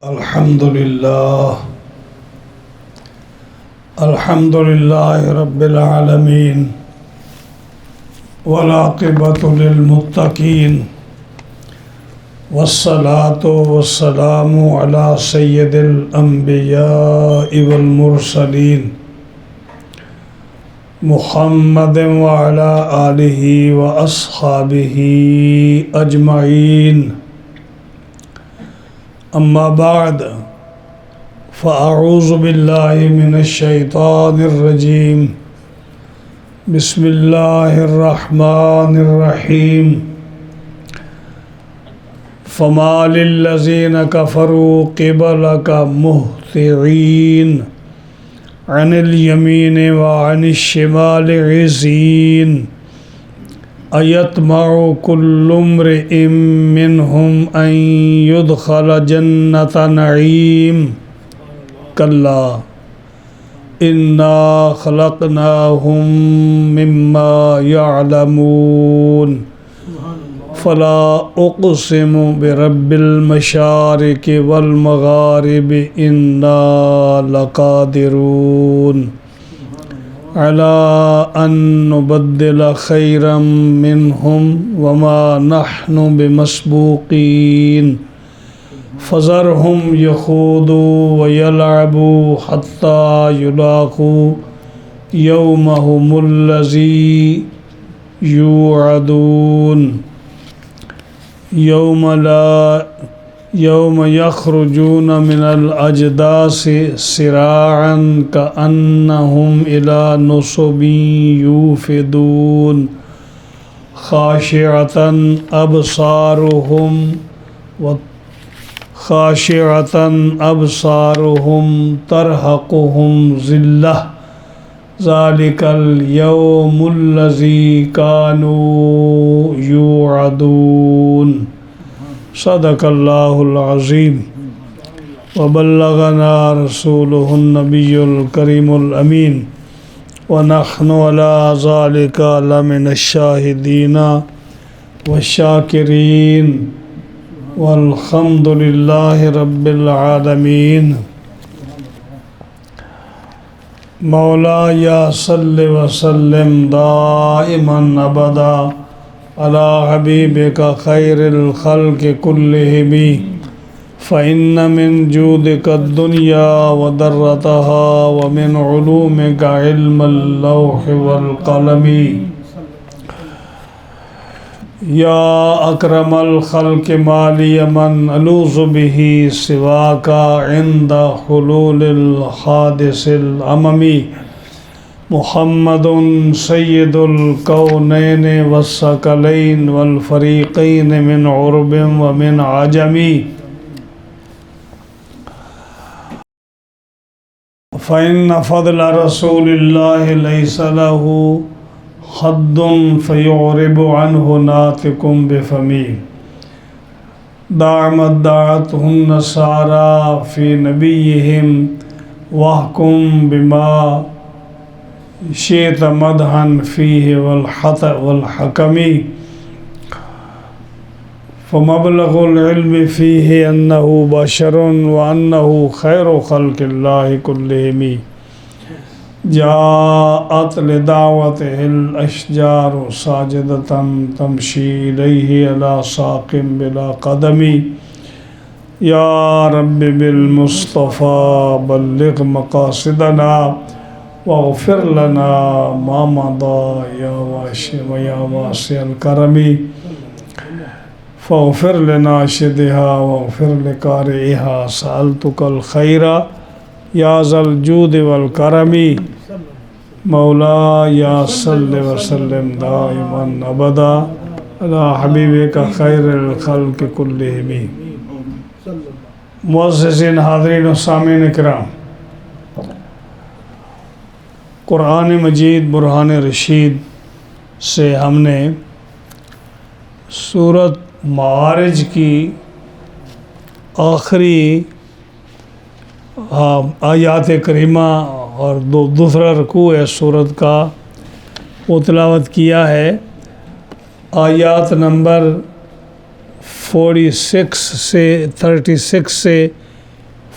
الحمد لله رب العالمين والعاقبة للمتقين والصلاة والسلام على سيد الأنبياء والمرسلين محمد وعلى آله وأصحابه أجمعين. أما بعد فأعوذ بالله من الشيطان الرجيم. بسم الله الرحمن الرحيم. فما للذين كفروا قبلك مهطعين عن اليمين وعن الشمال عزين أيطمع كل امرئ منهم أن يدخل جنة نعيم كلا إنا خلقناهم مما يعلمون فلا أقسم برب المشارق والمغارب إنا لقادرون على أن نبدل خيرا منهم وما نحن بمسبوقين فذرهم يخوضوا ويلعبوا حتى يلاقوا يومهم الذي يوعدون يوم يخرجون من الأجداث سراعا كأنهم إلى نصب يوفضون خاشعة أبصارهم ترهقهم ذلة ذلك اليوم الذي كانوا يوعدون. صدق الله العظيم وبلغنا رسوله النبي الكريم الأمين ونحن على ذلك لمن الشاهدين والشاكرين والحمد لله رب العالمين. مولاي صل وسلم دائما أبدا على حبيبك خير الخلق كلهم فإن من جودك الدنيا وضرتها ومن علومك علم اللوح والقلم. يا أكرم الخلق ما لي من ألوذ به سواك عند حلول الحادث الأمم. محمد سيد الكونين والثقلين والفريقين من عرب ومن عجم. فإن فضل رسول الله ليس له حد فيعرب عنه ناطق بفمه. دعمت دعته النصارى في نبيهم واحكم بما شئت مدحا فيه والحكم. فمبلغ العلم فيه أنه بشر وأنه خير خلق الله كلهم. جاءت لدعوته الأشجار ساجدة تمشي إليه على ساق بلا قدم. يا رب بالمصطفى بلغ مقاصدنا واغفر لنا ما مضى يا واسع الكرم. فاغفر لناشدها واغفر لقارئها سألتك الخير يا ذا الجود والكرم. مولاي صل وسلم دائما أبدا على حبيبك خير الخلق كلهم. معززین حاضرین و سامعین کرام، قرآن مجید برہان رشید سے ہم نے سورۃ معارج کی آخری آیات کریمہ اور دوسرا رکوع ہے سورت کا وہ تلاوت کیا ہے. آیات نمبر 46 سے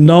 9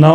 9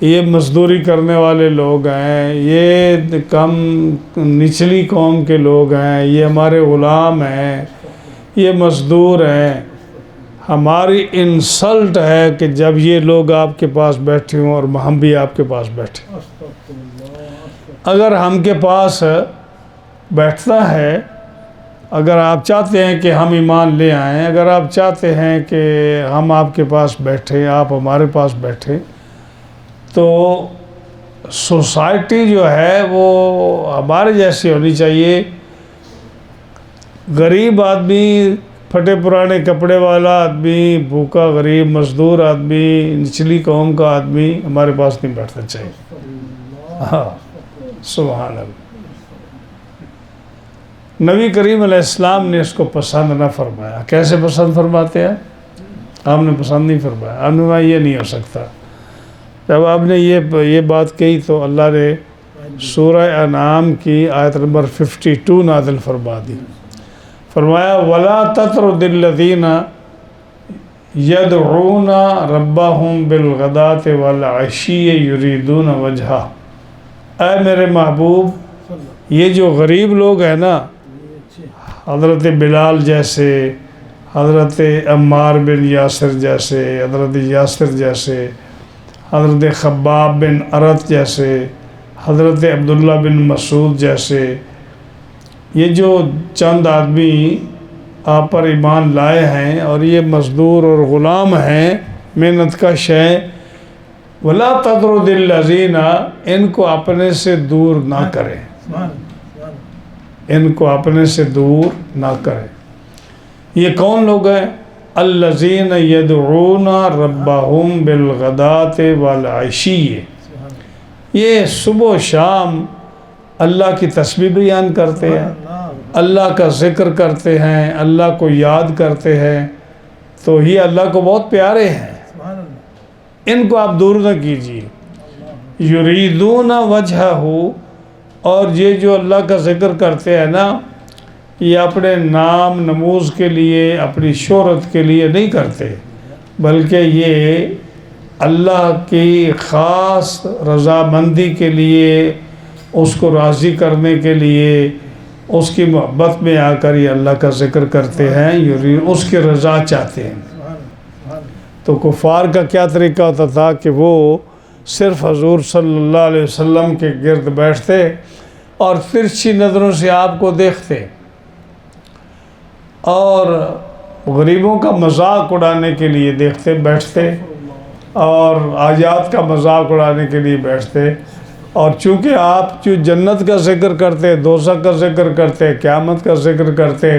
یہ مزدوری کرنے والے لوگ ہیں، یہ کم نچلی قوم کے لوگ ہیں، یہ ہمارے غلام ہیں، یہ مزدور ہیں۔ ہماری انسلٹ ہے کہ جب یہ لوگ آپ کے پاس بیٹھے ہوں اور ہم بھی آپ کے پاس بیٹھے۔ اگر ہم کے پاس بیٹھتا ہے، اگر آپ چاہتے ہیں کہ ہم ایمان لے آئیں، اگر آپ چاہتے ہیں کہ ہم آپ کے پاس بیٹھیں، آپ ہمارے پاس بیٹھیں، تو سوسائٹی جو ہے وہ ہمارے جیسی ہونی چاہیے۔ غریب آدمی، پھٹے پرانے کپڑے والا آدمی، بھوکا غریب مزدور آدمی، نچلی قوم کا آدمی ہمارے پاس نہیں بیٹھنا چاہیے۔ ہاں، سبحان اللہ۔ نبی کریم علیہ السلام نے اس کو پسند نہ فرمایا۔ کیسے پسند فرماتے ہیں؟ آپ نے پسند نہیں فرمایا، آپ نے کہا یہ نہیں ہو سکتا۔ جب آپ نے یہ بات کہی تو اللہ نے سورہ انعام کی آیت نمبر 52 نازل فرما دی۔ فرمایا وَلَا تَطْرُدِ الَّذِينَ يَدْعُونَ رَبَّهُمْ بِالْغَدَاةِ وَالْعَشِيِّ يُرِيدُونَ وَجْهَهُ۔ اے میرے محبوب، یہ جو غریب لوگ ہیں نا، حضرت بلال جیسے، حضرت عمار بن یاسر جیسے، حضرت یاسر جیسے، حضرت خباب بن ارت جیسے، حضرت عبداللہ بن مسعود جیسے، یہ جو چند آدمی آپ پر ایمان لائے ہیں اور یہ مزدور اور غلام ہیں، محنت کش ہیں، وَلَا تَطْرُدِ الَّذِينَ، ان کو اپنے سے دور نہ کریں، ان کو اپنے سے دور نہ کریں۔ یہ کون لوگ ہیں؟ الَّذِينَ يَدْعُونَ رَبَّهُمْ بِالْغَدَاةِ وَالْعَشِيِّ، یہ صبح و شام اللہ کی تسبیح بیان کرتے ہیں، اللہ کا ذکر کرتے ہیں، اللہ کو یاد کرتے ہیں، تو یہ اللہ کو بہت پیارے ہیں، ان کو آپ دور نہ کیجیے۔ یریدون وجہہ، اور یہ جو اللہ کا ذکر کرتے ہیں نا، یہ اپنے نام نموز کے لیے، اپنی شہرت کے لیے نہیں کرتے، بلکہ یہ اللہ کی خاص رضامندی کے لیے، اس کو راضی کرنے کے لیے، اس کی محبت میں آ کر یہ اللہ کا ذکر کرتے ہیں، اس کی رضا چاہتے ہیں۔ تو کفار کا کیا طریقہ ہوتا تھا کہ وہ صرف حضور صلی اللہ علیہ وسلم کے گرد بیٹھتے اور ترچھی نظروں سے آپ کو دیکھتے اور غریبوں کا مذاق اڑانے کے لیے دیکھتے بیٹھتے اور آیات کا مذاق اڑانے کے لیے بیٹھتے، اور چونکہ آپ جو جنت کا ذکر کرتے، دوزخ کا ذکر کرتے، قیامت کا ذکر کرتے،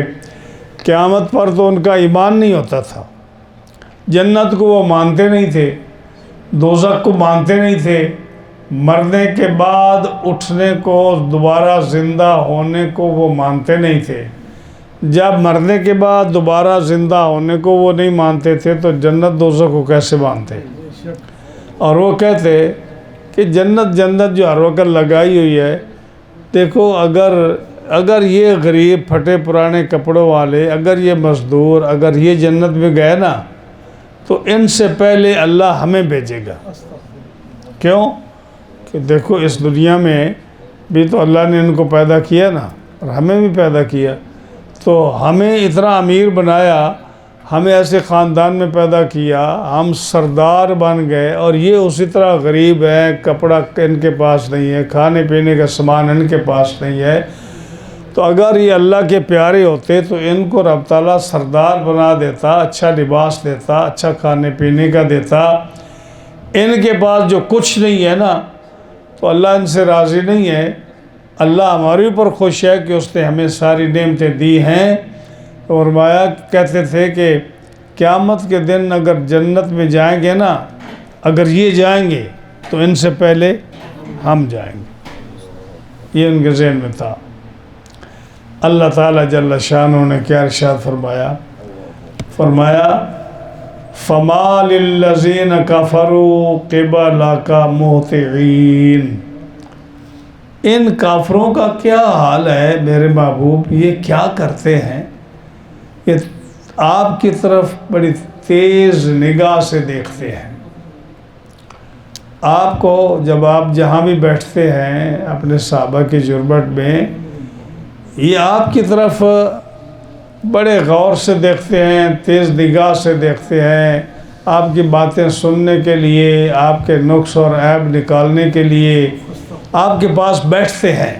قیامت پر تو ان کا ایمان نہیں ہوتا تھا، جنت کو وہ مانتے نہیں تھے، دوزخ کو مانتے نہیں تھے، مرنے کے بعد اٹھنے کو، دوبارہ زندہ ہونے کو وہ مانتے نہیں تھے۔ جب مرنے کے بعد دوبارہ زندہ ہونے کو وہ نہیں مانتے تھے تو جنت دوزخ کو کیسے مانتے؟ اور وہ کہتے کہ جنت جو ہر وقت لگائی ہوئی ہے، دیکھو اگر یہ غریب پھٹے پرانے کپڑوں والے، اگر یہ مزدور، اگر یہ جنت میں گئے نا تو ان سے پہلے اللہ ہمیں بھیجے گا۔ کیوں؟ کہ دیکھو اس دنیا میں بھی تو اللہ نے ان کو پیدا کیا نا، اور ہمیں بھی پیدا کیا، تو ہمیں اتنا امیر بنایا، ہمیں ایسے خاندان میں پیدا کیا، ہم سردار بن گئے، اور یہ اسی طرح غریب ہیں، کپڑا ان کے پاس نہیں ہے، کھانے پینے کا سامان ان کے پاس نہیں ہے، تو اگر یہ اللہ کے پیارے ہوتے تو ان کو رب تعالیٰ سردار بنا دیتا، اچھا لباس دیتا، اچھا کھانے پینے کا دیتا۔ ان کے پاس جو کچھ نہیں ہے نا، تو اللہ ان سے راضی نہیں ہے۔ اللہ ہمارے اوپر خوش ہے کہ اس نے ہمیں ساری نعمتیں دی ہیں۔ اور فرمایا کہتے تھے کہ قیامت کے دن اگر جنت میں جائیں گے نا، اگر یہ جائیں گے تو ان سے پہلے ہم جائیں گے، یہ ان کے ذہن میں تھا۔ اللہ تعالیٰ جل شانہ نے کیا ارشاد فرمایا؟ فرمایا فَمَا لِلَّذِينَ كَفَرُوا قِبَلَكَ مُهْطِعِينَ، ان کافروں کا کیا حال ہے میرے محبوب، یہ کیا کرتے ہیں، یہ آپ کی طرف بڑی تیز نگاہ سے دیکھتے ہیں۔ آپ کو جب آپ جہاں بھی بیٹھتے ہیں اپنے صحابہ کی جربت میں، یہ آپ کی طرف بڑے غور سے دیکھتے ہیں، تیز نگاہ سے دیکھتے ہیں، آپ کی باتیں سننے کے لیے، آپ کے نقص اور عیب نکالنے کے لیے آپ کے پاس بیٹھتے ہیں۔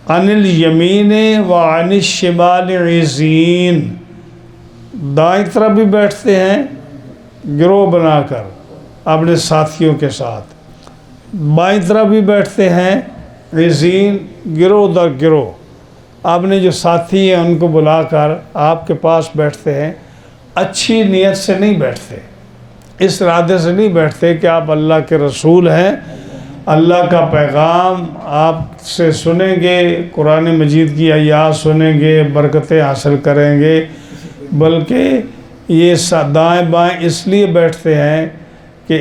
عن الیمین و عن الشمال عزین، دائیں طرف بھی بیٹھتے ہیں گروہ بنا کر اپنے ساتھیوں کے ساتھ، بائیں طرف بھی بیٹھتے ہیں عزین، گروہ در گروہ، آپ نے جو ساتھی ہیں ان کو بلا کر آپ کے پاس بیٹھتے ہیں۔ اچھی نیت سے نہیں بیٹھتے، اس ارادے سے نہیں بیٹھتے کہ آپ اللہ کے رسول ہیں، اللہ کا پیغام آپ سے سنیں گے، قرآن مجید کی آیات سنیں گے، برکتیں حاصل کریں گے، بلکہ یہ دائیں بائیں اس لیے بیٹھتے ہیں کہ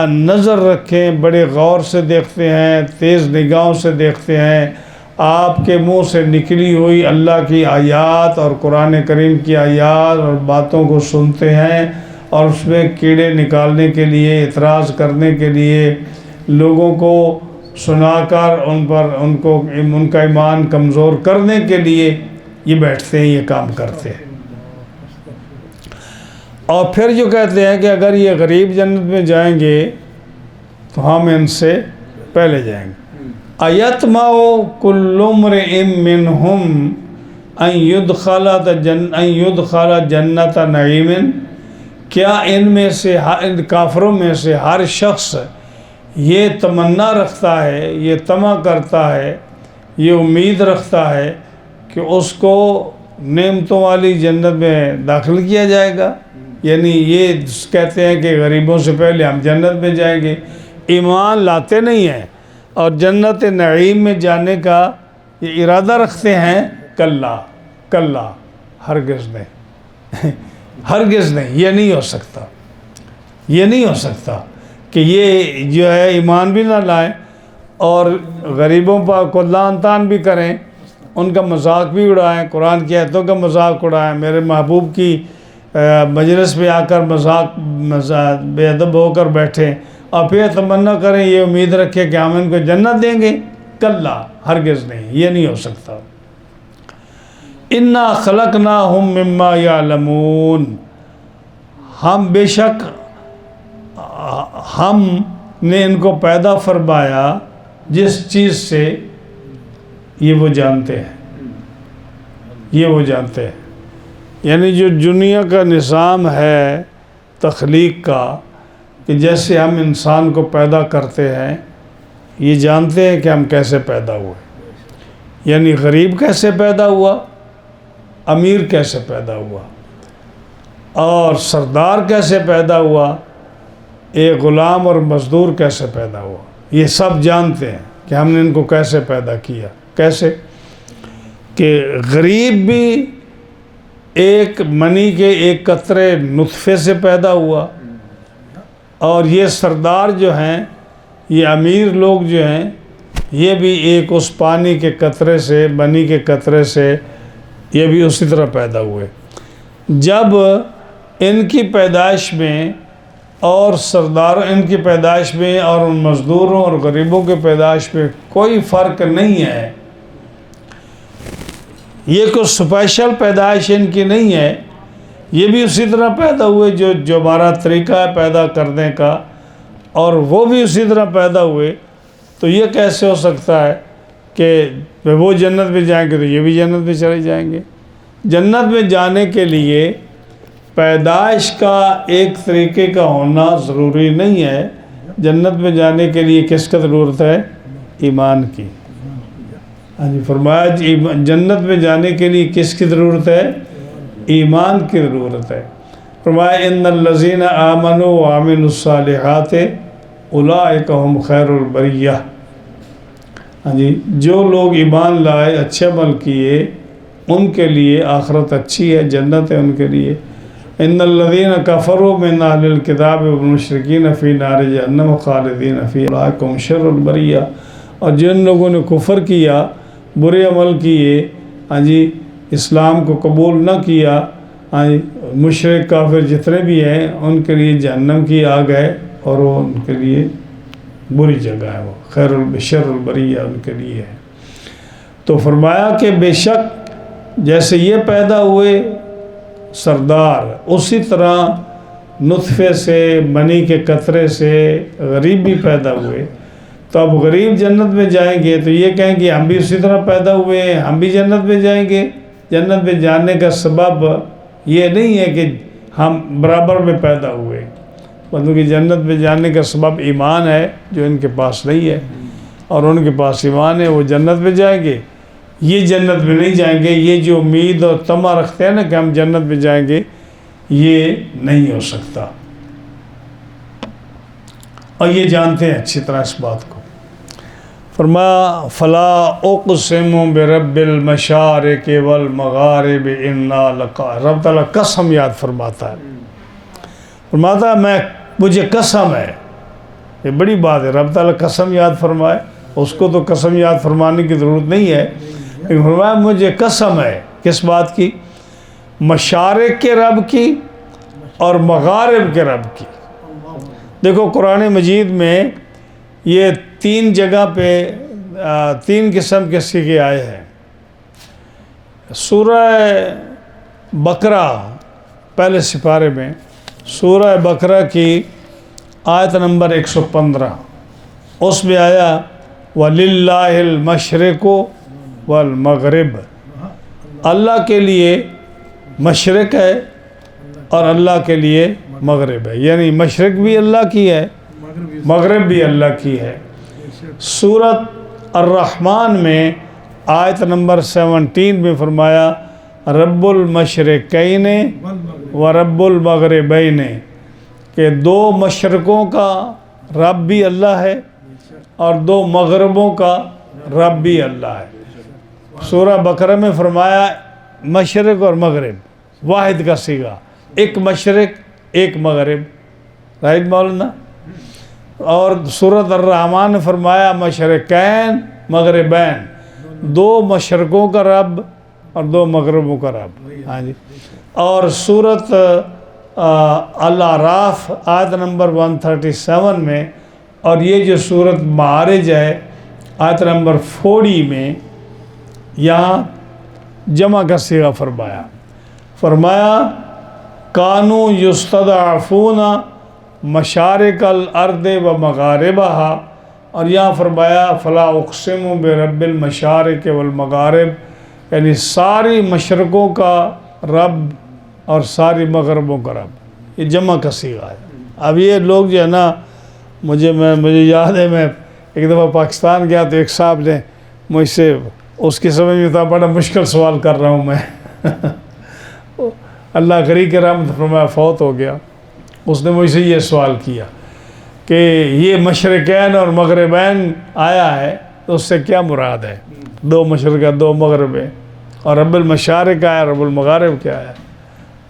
نظر رکھیں، بڑے غور سے دیکھتے ہیں، تیز نگاہوں سے دیکھتے ہیں، آپ کے منہ سے نکلی ہوئی اللہ کی آیات اور قرآن کریم کی آیات اور باتوں کو سنتے ہیں، اور اس میں کیڑے نکالنے کے لیے، اعتراض کرنے کے لیے، لوگوں کو سنا کر ان کا ایمان کمزور کرنے کے لیے یہ بیٹھتے ہیں، یہ کام کرتے ہیں۔ اور پھر جو کہتے ہیں کہ اگر یہ غریب جنت میں جائیں گے تو ہم ان سے پہلے جائیں گے۔ اَيَطْمَعُ كُلُّ امْرِئٍ مِّنْهُمْ أَن يُدْخَلَ جَنَّةَ نَعِيمٍ، کیا ان کافروں میں سے ہر شخص یہ تمنا رکھتا ہے، یہ طمع کرتا ہے، یہ امید رکھتا ہے کہ اس کو نعمتوں والی جنت میں داخل کیا جائے گا؟ یعنی یہ کہتے ہیں کہ غریبوں سے پہلے ہم جنت میں جائیں گے، ایمان لاتے نہیں ہیں اور جنت نعیم میں جانے کا یہ ارادہ رکھتے ہیں، کلا ہرگز نہیں، ہرگز نہیں، یہ نہیں ہو سکتا، یہ نہیں ہو سکتا کہ یہ جو ہے ایمان بھی نہ لائیں اور غریبوں پر کو لعن طعن بھی کریں، ان کا مذاق بھی اڑائیں، قرآن کی آیتوں کا مذاق اڑائیں، میرے محبوب کی مجلس میں آ کر مذاق بے ادب ہو کر بیٹھیں اور پھر تمنا کریں، یہ امید رکھیں کہ ہم ان کو جنت دیں گے، کلا ہرگز نہیں، یہ نہیں ہو سکتا۔ اِنَّا خَلَقْنَاهُم مِّمَّا يَعْلَمُونَ، ہم بے شک ہم نے ان کو پیدا فرمایا جس چیز سے یہ وہ جانتے ہیں، یہ وہ جانتے ہیں، یعنی جو دنیا کا نظام ہے تخلیق کا، کہ جیسے ہم انسان کو پیدا کرتے ہیں، یہ جانتے ہیں کہ ہم کیسے پیدا ہوئے، یعنی غریب کیسے پیدا ہوا، امیر کیسے پیدا ہوا، اور سردار کیسے پیدا ہوا، ایک غلام اور مزدور کیسے پیدا ہوا، یہ سب جانتے ہیں کہ ہم نے ان کو کیسے پیدا کیا۔ کیسے کہ غریب بھی ایک منی کے ایک قطرے نطفے سے پیدا ہوا، اور یہ سردار جو ہیں، یہ امیر لوگ جو ہیں، یہ بھی ایک اس پانی کے قطرے سے، منی کے قطرے سے یہ بھی اسی طرح پیدا ہوئے۔ جب ان کی پیدائش میں اور سرداروں ان کی پیدائش میں اور ان مزدوروں اور غریبوں کی پیدائش میں کوئی فرق نہیں ہے، یہ کوئی اسپیشل پیدائش ان کی نہیں ہے، یہ بھی اسی طرح پیدا ہوئے جو ہمارا طریقہ ہے پیدا کرنے کا، اور وہ بھی اسی طرح پیدا ہوئے، تو یہ کیسے ہو سکتا ہے کہ وہ جنت میں جائیں گے تو یہ بھی جنت میں چلے جائیں گے؟ جنت میں جانے کے لیے پیدائش کا ایک طریقے کا ہونا ضروری نہیں ہے، جنت میں جانے کے لیے کس کا ضرورت ہے؟ ایمان کی۔ ہاں جی، فرمایا جنت میں جانے کے لیے کس کی ضرورت ہے؟ ایمان کی ضرورت ہے۔ فرمایا ان الذین آمنوا وعملوا الصالحات اولئک هم خیر البریہ، ہاں جی، جو لوگ ایمان لائے، اچھے عمل کیے، ان کے لیے آخرت اچھی ہے، جنت ہے ان کے لیے۔ ان الذین کفروا من اہل الکتاب والمشرکین فی نار جہنم خالدین فیہا اولئک هم شر البریہ، اور جن لوگوں نے کفر کیا، برے عمل کیے، ہاں جی، اسلام کو قبول نہ کیا، ہاں جی، مشرک کافر جتنے بھی ہیں ان کے لیے جہنم کی آگ ہے، اور وہ ان کے لیے بری جگہ ہے وہ، خیر البشر البریہ ان کے لیے ہے۔ تو فرمایا کہ بے شک جیسے یہ پیدا ہوئے سردار، اسی طرح نطفے سے، منی کے قطرے سے غریب بھی پیدا ہوئے۔ تو اب غریب جنت میں جائیں گے تو یہ کہیں گے ہم بھی اسی طرح پیدا ہوئے ہیں، ہم بھی جنت میں جائیں گے۔ جنت میں جانے کا سبب یہ نہیں ہے کہ ہم برابر میں پیدا ہوئے، مطلب کہ جنت میں جانے کا سبب ایمان ہے جو ان کے پاس نہیں ہے، اور ان کے پاس ایمان ہے وہ جنت میں جائیں گے، یہ جنت میں نہیں جائیں گے۔ یہ جو امید اور طمع رکھتے ہیں نا کہ ہم جنت میں جائیں گے، یہ نہیں ہو سکتا، اور یہ جانتے ہیں اچھی طرح اس بات کو۔ فرمایا فلا اقسم برب المشارق والمغارب انا لقادرون، رب تعالیٰ قسم یاد فرماتا ہے، فرماتا ہے مجھے قسم ہے، یہ بڑی بات ہے، رب تعالیٰ قسم یاد فرمائے، اس کو تو قسم یاد فرمانے کی ضرورت نہیں ہے، لیکن فرمایا مجھے قسم ہے کس بات کی؟ مشارق کے رب کی اور مغارب کے رب کی۔ دیکھو قرآن مجید میں یہ 3 جگہ پہ 3 قسم کے صیغے آئے ہیں۔ سورہ بقرہ پہلے سپارے میں، سورہ بقرہ کی آیت نمبر 115، اس میں آیا وَلِلَّهِ الْمَشْرِقُ وَالْمَغْرِبُ، اللہ کے لیے مشرق ہے اور اللہ کے لیے مغرب ہے، یعنی مشرق بھی اللہ کی ہے، مغرب بھی اللہ کی ہے۔ سورۃ الرحمن میں آیت نمبر 17 میں فرمایا رب المشرقین و رب المغربین، کہ 2 مشرقوں کا رب بھی اللہ ہے اور 2 مغربوں کا رب بھی اللہ ہے۔ سورہ بقرہ میں فرمایا مشرق اور مغرب واحد کا صیغہ، ایک مشرق ایک مغرب، رائٹ مولانا؟ اور سورۃ الرحمن نے فرمایا مشرقین مغربین، 2 مشرقوں کا رب اور 2 مغربوں کا رب، ہاں جی۔ اور سورۃ الاعراف آیت نمبر 137 میں، اور یہ جو سورۃ معارج ہے آیت نمبر 40 میں، یہاں جمع کا صیغہ فرمایا کانوا یستضعفون مشارق الارض و مغاربہا، اور یہاں فرمایا فلا اقسم برب المشارق والمغارب، یعنی ساری مشرقوں کا رب اور ساری مغربوں کا رب، یہ جمع کا صیغہ ہے۔ اب یہ لوگ جو ہے نا، مجھے یاد ہے میں ایک دفعہ پاکستان گیا تو ایک صاحب نے مجھ سے، اس کی سمجھ میں تھا بڑا مشکل سوال کر رہا ہوں میں اللہ غری کے رحمت فرمایا فوت ہو گیا، اس نے مجھ سے یہ سوال کیا کہ یہ مشرقین اور مغربین آیا ہے تو اس سے کیا مراد ہے؟ 2 مشرق 2 مغرب ہے، اور رب المشارق آیا، رب المغارب کیا ہے؟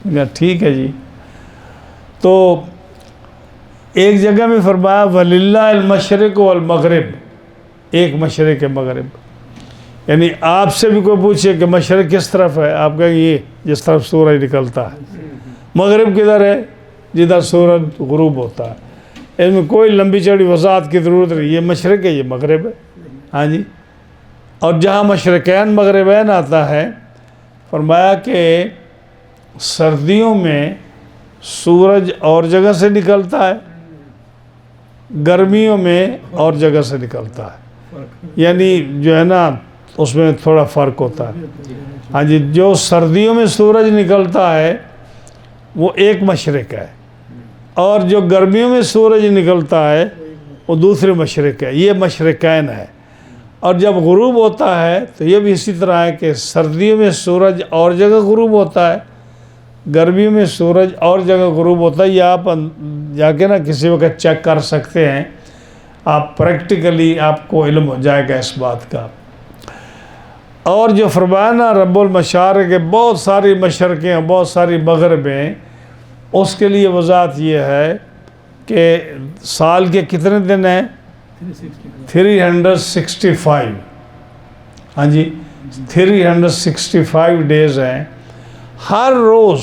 میں کہا ٹھیک ہے جی۔ تو ایک جگہ میں فرمایا وَلِلَّهِ الْمَشْرِقُ وَالْمَغْرِبُ، ایک مشرق ہے مغرب، یعنی آپ سے بھی کوئی پوچھے کہ مشرق کس طرف ہے، آپ کہیں یہ جس طرف سورج نکلتا ہے، مغرب کدھر ہے؟ جدھر سورج غروب ہوتا ہے۔ اس میں کوئی لمبی چوڑی وضاحت کی ضرورت نہیں، یہ مشرق ہے یہ مغرب ہے، ہاں جی۔ اور جہاں مشرقین مغربین آتا ہے، فرمایا کہ سردیوں میں سورج اور جگہ سے نکلتا ہے، گرمیوں میں اور جگہ سے نکلتا ہے، یعنی جو ہے نا اس میں تھوڑا فرق ہوتا ہے، ہاں جی۔ جو سردیوں میں سورج نکلتا ہے وہ ایک مشرق ہے، اور جو گرمیوں میں سورج نکلتا ہے وہ دوسرے مشرق ہے، یہ مشرقین ہے۔ اور جب غروب ہوتا ہے تو یہ بھی اسی طرح ہے کہ سردیوں میں سورج اور جگہ غروب ہوتا ہے، گرمیوں میں سورج اور جگہ غروب ہوتا ہے۔ یہ آپ جا کے نا کسی وقت چیک کر سکتے ہیں، آپ پریکٹیکلی آپ کو علم ہو جائے گا اس بات کا۔ اور جو فرمایا نا رب المشارق، بہت ساری مشرقیں ہیں بہت ساری مغربیں، اس کے لیے وضاحت یہ ہے کہ سال کے کتنے دن ہیں؟ 365، ہاں جی 365 ڈیز ہیں۔ ہر روز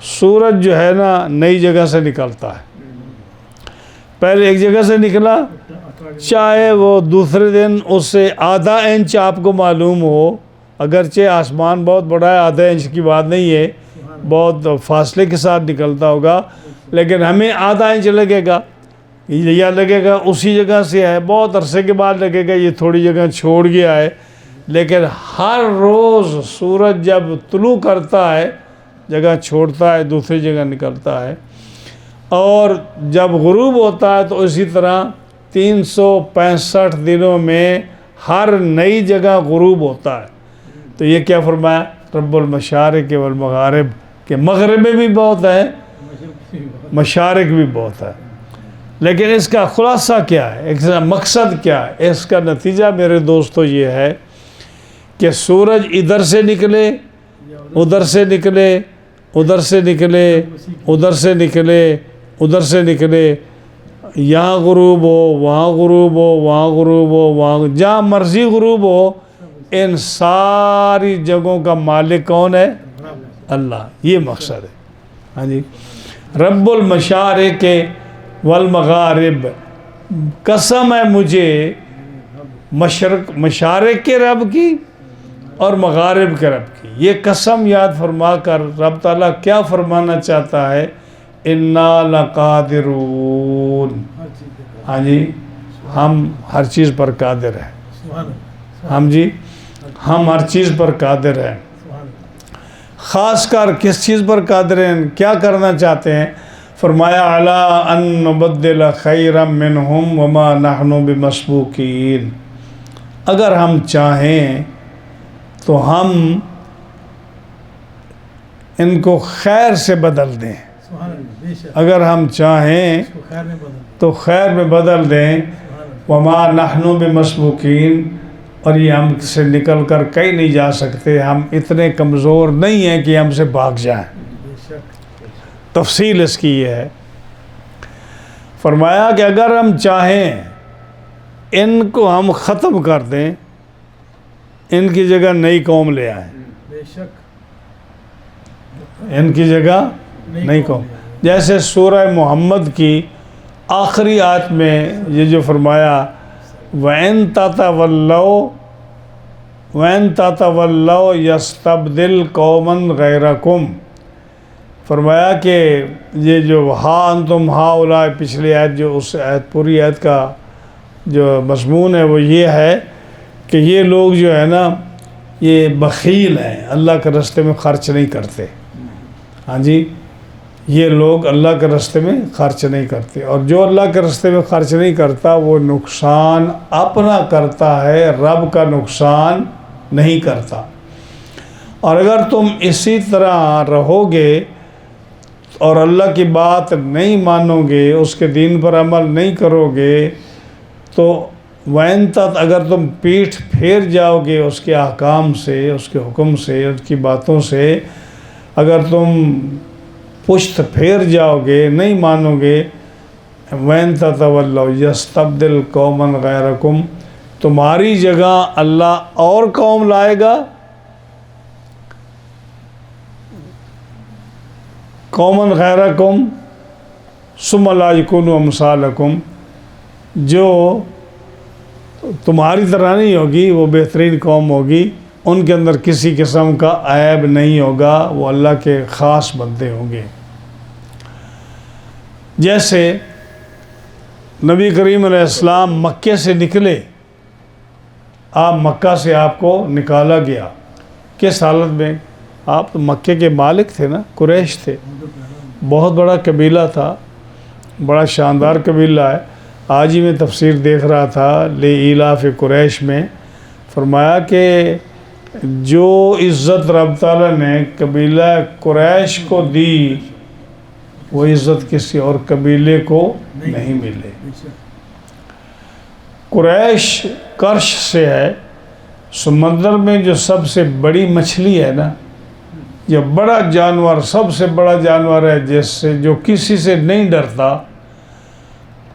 سورج جو ہے نا نئی جگہ سے نکلتا ہے، پہلے ایک جگہ سے نکلا، چاہے وہ دوسرے دن اس سے آدھا انچ آپ کو معلوم ہو، اگرچہ آسمان بہت بڑا ہے، آدھا انچ کی بات نہیں ہے، بہت فاصلے کے ساتھ نکلتا ہوگا، لیکن ہمیں آدھا انچ لگے گا، یا لگے گا اسی جگہ سے ہے، بہت عرصے کے بعد لگے گا یہ تھوڑی جگہ چھوڑ گیا ہے، لیکن ہر روز سورج جب طلوع کرتا ہے جگہ چھوڑتا ہے، دوسری جگہ نکلتا ہے، اور جب غروب ہوتا ہے تو اسی طرح 365 دنوں میں ہر نئی جگہ غروب ہوتا ہے۔ تو یہ کیا فرمایا؟ رب المشارق والمغارب، کہ مغرب میں بھی بہت ہے، مشارق بھی بہت ہے، لیکن اس کا خلاصہ کیا ہے، اس کا مقصد کیا ہے؟ اس کا نتیجہ میرے دوستو یہ ہے کہ سورج ادھر سے نکلے، ادھر سے نکلے، ادھر سے نکلے، ادھر سے نکلے، ادھر سے نکلے، یہاں غروب ہو، وہاں غروب ہو، وہاں غروب ہو، وہاں جہاں مرضی غروب ہو، ان ساری جگہوں کا مالک کون ہے؟ اللہ۔ یہ مقصد ہے۔ ہاں جی، رب المشارق والمغارب، قسم ہے مجھے مشارق کے رب کی اور مغارب کے رب کی۔ یہ قسم یاد فرما کر رب تعالیٰ کیا فرمانا چاہتا ہے؟ اِنَّا لَقَادِرُونَ، ہاں جی، ہم ہر چیز پر قادر ہیں، ہم جی ہم ہر چیز پر قادر ہیں۔ خاص کر کس چیز پر قادر ہیں؟ کیا کرنا چاہتے ہیں؟ فرمایا عَلَىٰ أَن نُبَدِّلَ خَيْرًا مِّنْهُمْ وَمَا نَحْنُ بِمَسْبُوقِينَ، اگر ہم چاہیں تو ہم ان کو خیر سے بدل دیں، اگر ہم چاہیں تو خیر میں بدل دیں، وَمَا نَحْنُ بِمَسْبُوقِينَ، اور یہ ہم سے نکل کر کہیں نہیں جا سکتے، ہم اتنے کمزور نہیں ہیں کہ ہم سے بھاگ جائیں۔ تفصیل اس کی یہ ہے، فرمایا کہ اگر ہم چاہیں ان کو ہم ختم کر دیں، ان کی جگہ نئی قوم لے آئیں، ان کی جگہ نئی قوم، جیسے سورہ محمد کی آخری آیت میں یہ جو فرمایا وَإِن تَتَوَلَّوْا يَسْتَبْدِلْ قَوْمًا غَيْرَكُمْ، فرمایا کہ یہ جو ہاں انتم ہؤلاء، پچھلی آیت جو اس آیت پوری آیت کا جو مضمون ہے وہ یہ ہے کہ یہ لوگ جو ہے نا یہ بخیل ہیں، اللہ کے راستے میں خرچ نہیں کرتے، ہاں جی، یہ لوگ اللہ کے راستے میں خرچ نہیں کرتے، اور جو اللہ کے راستے میں خرچ نہیں کرتا وہ نقصان اپنا کرتا ہے، رب کا نقصان نہیں کرتا۔ اور اگر تم اسی طرح رہو گے اور اللہ کی بات نہیں مانو گے، اس کے دین پر عمل نہیں کرو گے، تو اگر تم پیٹھ پھیر جاؤ گے اس کے احکام سے، اس کے حکم سے، اس کی باتوں سے، اگر تم پشت پھیر جاؤ گے، نہیں مانو گے، وَإِن تَتَوَلَّوْا يَسْتَبْدِلْ قَوْمًا غَيْرَكُمْ، تمہاری جگہ اللہ اور قوم لائے گا، قومًا غیرکم ثم لا یکونوا امثالکم، جو تمہاری طرح نہیں ہوگی، وہ بہترین قوم ہوگی، ان کے اندر کسی قسم کا عیب نہیں ہوگا، وہ اللہ کے خاص بندے ہوں گے۔ جیسے نبی کریم علیہ السلام مکے سے نکلے، آپ مکہ سے آپ کو نکالا گیا، کس حالت میں؟ آپ تو مکے کے مالک تھے نا، قریش تھے، بہت بڑا قبیلہ تھا، بڑا شاندار قبیلہ ہے۔ آج ہی میں تفسیر دیکھ رہا تھا لإیلاف قریش میں، فرمایا کہ جو عزت رب تعالیٰ نے قبیلہ قریش کو دی، وہ عزت کسی اور قبیلے کو نہیں ملے۔ قریش کرش سے ہے، سمندر میں جو سب سے بڑی مچھلی ہے نا، یہ بڑا جانور، سب سے بڑا جانور ہے، جس سے جو کسی سے نہیں ڈرتا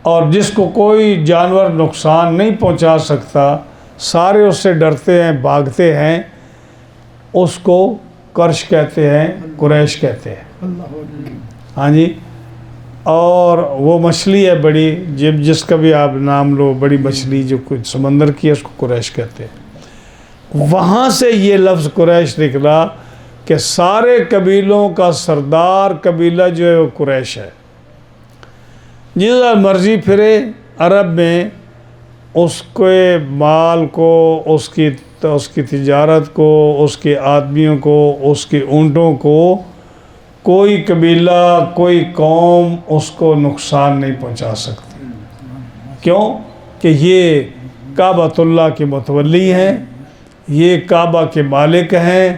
اور جس کو کوئی جانور نقصان نہیں پہنچا سکتا، سارے اس سے ڈرتے ہیں، بھاگتے ہیں، اس کو کرش کہتے ہیں، قریش کہتے ہیں۔ ہاں جی، اور وہ مچھلی ہے بڑی، جس کا بھی آپ نام لو، بڑی مچھلی جو کچھ سمندر کی ہے، اس کو قریش کہتے ہیں۔ وہاں سے یہ لفظ قریش نکلا کہ سارے قبیلوں کا سردار قبیلہ جو ہے وہ قریش ہے۔ جس مرضی پھرے عرب میں، اس کے مال کو، اس کی تجارت کو، اس کے آدمیوں کو، اس کے اونٹوں کو، کوئی قبیلہ، کوئی قوم اس کو نقصان نہیں پہنچا سکتی۔ کیوں؟ کہ یہ کعبۃ اللہ کے متولی ہیں، یہ کعبہ کے مالک ہیں،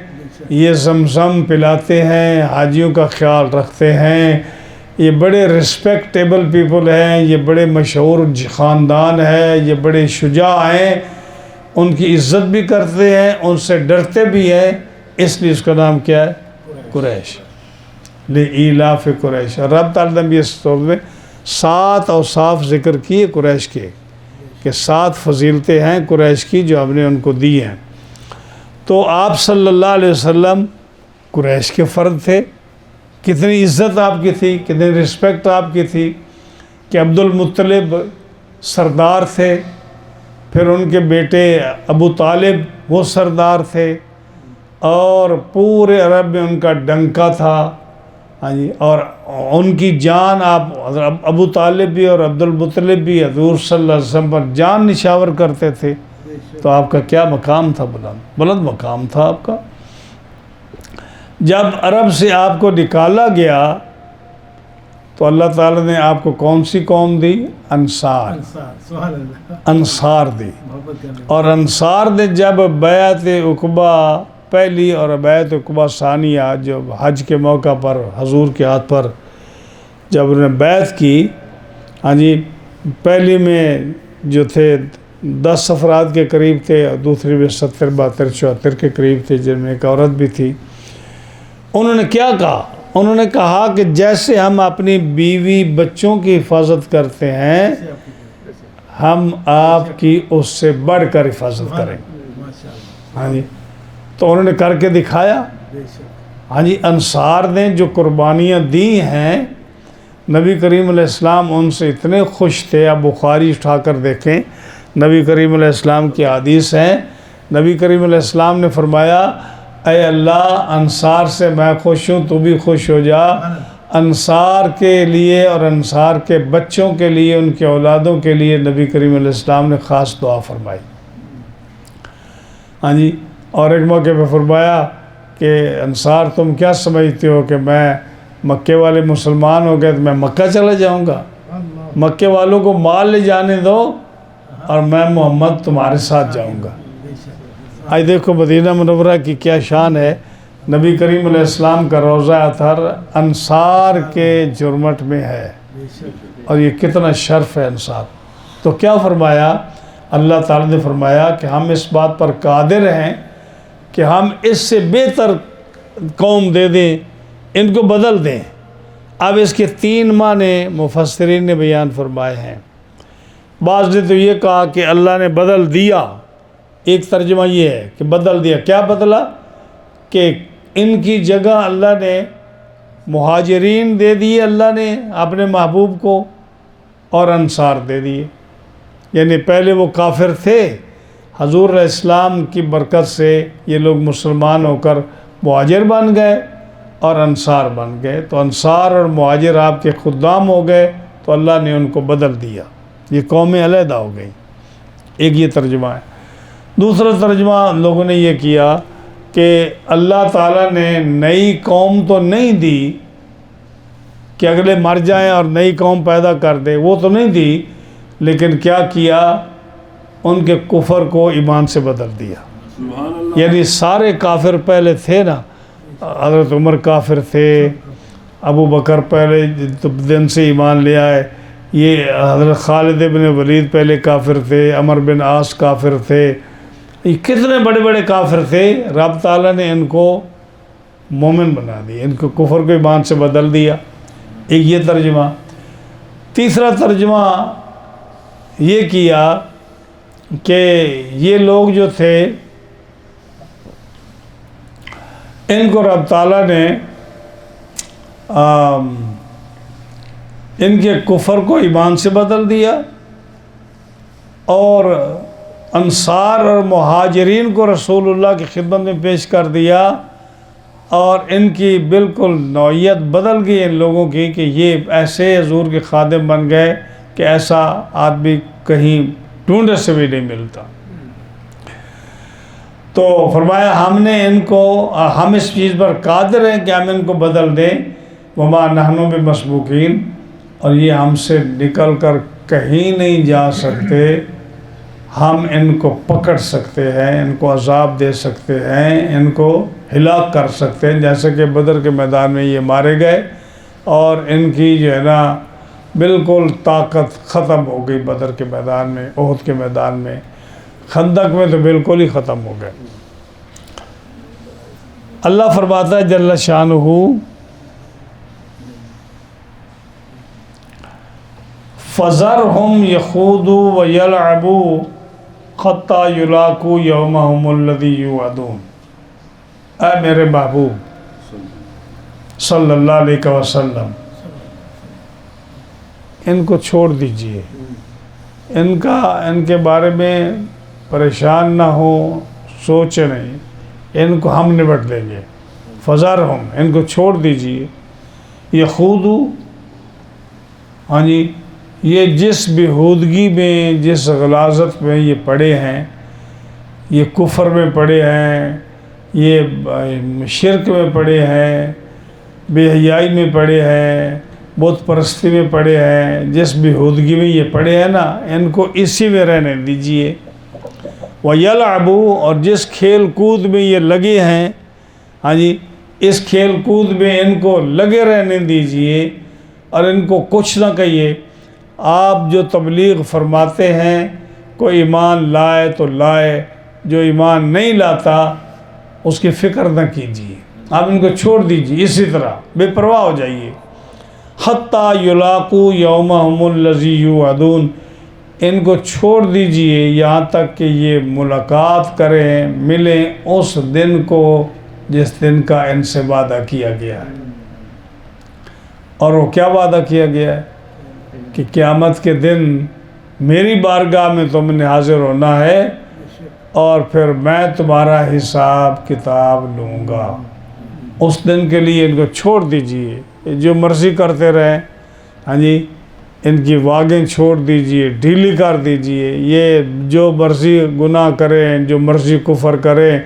یہ زمزم پلاتے ہیں، حاجیوں کا خیال رکھتے ہیں، یہ بڑے رسپیکٹیبل پیپل ہیں، یہ بڑے مشہور خاندان ہے، یہ بڑے شجاع ہیں، ان کی عزت بھی کرتے ہیں، ان سے ڈرتے بھی ہیں، اس لیے اس کا نام کیا ہے؟ قریش، لِإِيلَافِ قریش۔ اور رب تعالیٰ نے بھی اس طور میں 7 اوصاف ذکر کیے قریش کے، کہ 7 فضیلتیں ہیں قریش کی جو ہم نے ان کو دی ہیں۔ تو آپ صلی اللہ علیہ وسلم قریش کے فرد تھے، کتنی عزت آپ کی تھی، کتنی رسپیکٹ آپ کی تھی، کہ عبد المطلب سردار تھے، پھر ان کے بیٹے ابو طالب وہ سردار تھے، اور پورے عرب میں ان کا ڈنکا تھا، ہاں جی، اور ان کی جان آپ ابو طالب بھی اور عبد المطلب بھی حضور صلی اللہ علیہ وسلم پر جان نشاور کرتے تھے۔ تو آپ کا کیا مقام تھا؟ بلند مقام تھا آپ کا۔ جب عرب سے آپ کو نکالا گیا تو اللہ تعالیٰ نے آپ کو کون سی قوم دی؟ انصار دی۔ اور انصار نے جب بیعت عقبہ پہلی اور بیعت عقبہ ثانیہ، جو حج کے موقع پر حضور کے ہاتھ پر جب انہوں نے بیعت کی، ہاں جی، پہلی میں جو تھے 10 افراد کے قریب تھے، اور دوسری میں 70 72 74 کے قریب تھے، جن میں ایک عورت بھی تھی۔ انہوں نے کیا کہا؟ انہوں نے کہا کہ جیسے ہم اپنی بیوی بچوں کی حفاظت کرتے ہیں، ہم آپ کی اس سے بڑھ کر حفاظت کریں۔ ہاں جی، تو انہوں نے کر کے دکھایا۔ ہاں جی، انصار نے جو قربانیاں دی ہیں، نبی کریم علیہ السلام ان سے اتنے خوش تھے۔ آپ بخاری اٹھا کر دیکھیں، نبی کریم علیہ السلام کی حدیث ہیں، نبی کریم علیہ السلام نے فرمایا، اے اللہ، انصار سے میں خوش ہوں، تو بھی خوش ہو جا۔ انصار کے لیے اور انصار کے بچوں کے لیے، ان کے اولادوں کے لیے نبی کریم علیہ السلام نے خاص دعا فرمائی۔ ہاں جی، اور ایک موقع پہ فرمایا کہ انصار تم کیا سمجھتے ہو کہ میں مکے والے مسلمان ہو گئے تو میں مکہ چلا جاؤں گا؟ مکے والوں کو مال لے جانے دو اور میں محمد تمہارے ساتھ جاؤں گا۔ آج دیکھو مدینہ منورہ کی کیا شان ہے، نبی کریم علیہ السلام کا روضہ اطہر انصار کے جرمٹ میں ہے، اور یہ کتنا شرف ہے انصار۔ تو کیا فرمایا؟ اللہ تعالیٰ نے فرمایا کہ ہم اس بات پر قادر ہیں کہ ہم اس سے بہتر قوم دے دیں، ان کو بدل دیں۔ اب اس کے 3 معنی مفسرین نے بیان فرمائے ہیں۔ بعض نے تو یہ کہا کہ اللہ نے بدل دیا، ایک ترجمہ یہ ہے کہ بدل دیا۔ کیا بدلا؟ کہ ان کی جگہ اللہ نے مہاجرین دے دیے، اللہ نے اپنے محبوب کو، اور انصار دے دیے۔ یعنی پہلے وہ کافر تھے، حضور علیہ السلام کی برکت سے یہ لوگ مسلمان ہو کر مہاجر بن گئے اور انصار بن گئے۔ تو انصار اور مہاجر آپ کے خدام ہو گئے، تو اللہ نے ان کو بدل دیا، یہ قومیں علیحدہ ہو گئیں۔ ایک یہ ترجمہ ہے۔ دوسرا ترجمہ لوگوں نے یہ کیا کہ اللہ تعالیٰ نے نئی قوم تو نہیں دی کہ اگلے مر جائیں اور نئی قوم پیدا کر دے، وہ تو نہیں دی، لیکن کیا کیا؟ ان کے کفر کو ایمان سے بدل دیا۔ یعنی سارے کافر پہلے تھے نا، حضرت عمر کافر تھے، ابو بکر پہلے دن سے ایمان لے آئے، یہ حضرت خالد بن ولید پہلے کافر تھے، عمر بن عاص کافر تھے، یہ کتنے بڑے بڑے کافر تھے۔ رب تعالیٰ نے ان کو مومن بنا دیا، ان کو کفر کو ایمان سے بدل دیا۔ ایک یہ ترجمہ۔ تیسرا ترجمہ یہ کیا کہ یہ لوگ جو تھے، ان کو رب تعالیٰ نے ان کے کفر کو ایمان سے بدل دیا، اور انصار اور مہاجرین کو رسول اللہ کی خدمت میں پیش کر دیا، اور ان کی بالکل نوعیت بدل گئی ان لوگوں کی کہ یہ ایسے حضور کے خادم بن گئے کہ ایسا آدمی کہیں ڈھونڈے سے بھی نہیں ملتا۔ تو فرمایا ہم اس چیز پر قادر ہیں کہ ہم ان کو بدل دیں، وما نحن بمسبوقین، اور یہ ہم سے نکل کر کہیں نہیں جا سکتے، ہم ان کو پکڑ سکتے ہیں، ان کو عذاب دے سکتے ہیں، ان کو ہلاک کر سکتے ہیں، جیسے کہ بدر کے میدان میں یہ مارے گئے اور ان کی جو ہے نا بالکل طاقت ختم ہو گئی بدر کے میدان میں، احد کے میدان میں، خندق میں تو بالکل ہی ختم ہو گئے۔ اللہ فرماتا ہے جل شانہ، فَذَرْهُمْ يَخُوضُوا وَيَلْعَبُوا حَتَّى يُلَاقُوا يَوْمَهُمُ الَّذِي يُوعَدُونَ۔ اے میرے محبوب صلی اللہ علیہ وسلم، ان کو چھوڑ دیجئے، ان کے بارے میں پریشان نہ ہو، سوچے نہیں، ان کو ہم نبٹ لیں گے۔ فَذَرْهُمْ، ان کو چھوڑ دیجئے، يَخُوضُوا، ہاں جی، یہ جس بےہودگی میں، جس غلاظت میں یہ پڑے ہیں، یہ کفر میں پڑے ہیں، یہ شرک میں پڑے ہیں، بے حیائی میں پڑے ہیں، بت پرستی میں پڑے ہیں، جس بےہودگی میں یہ پڑے ہیں نا، ان کو اسی میں رہنے دیجئے۔ وَيَلْعَبُوا، اور جس کھیل کود میں یہ لگے ہیں، ہاں جی، اس کھیل کود میں ان کو لگے رہنے دیجئے، اور ان کو کچھ نہ کہیے۔ آپ جو تبلیغ فرماتے ہیں، کوئی ایمان لائے تو لائے، جو ایمان نہیں لاتا اس کی فکر نہ کیجیے، آپ ان کو چھوڑ دیجیے، اسی طرح بے پرواہ ہو جائیے۔ حتیٰ یلاقوا یومہم الذی یوعدون، ان کو چھوڑ دیجیے یہاں تک کہ یہ ملاقات کریں، ملیں اس دن کو جس دن کا ان سے وعدہ کیا گیا ہے۔ اور وہ کیا وعدہ کیا گیا ہے؟ کہ قیامت کے دن میری بارگاہ میں تم نے حاضر ہونا ہے، اور پھر میں تمہارا حساب کتاب لوں گا۔ اس دن کے لیے ان کو چھوڑ دیجئے، جو مرضی کرتے رہیں، ہاں جی، ان کی واگیں چھوڑ دیجئے، ڈھیلی کر دیجئے، یہ جو مرضی گناہ کریں، جو مرضی کفر کریں،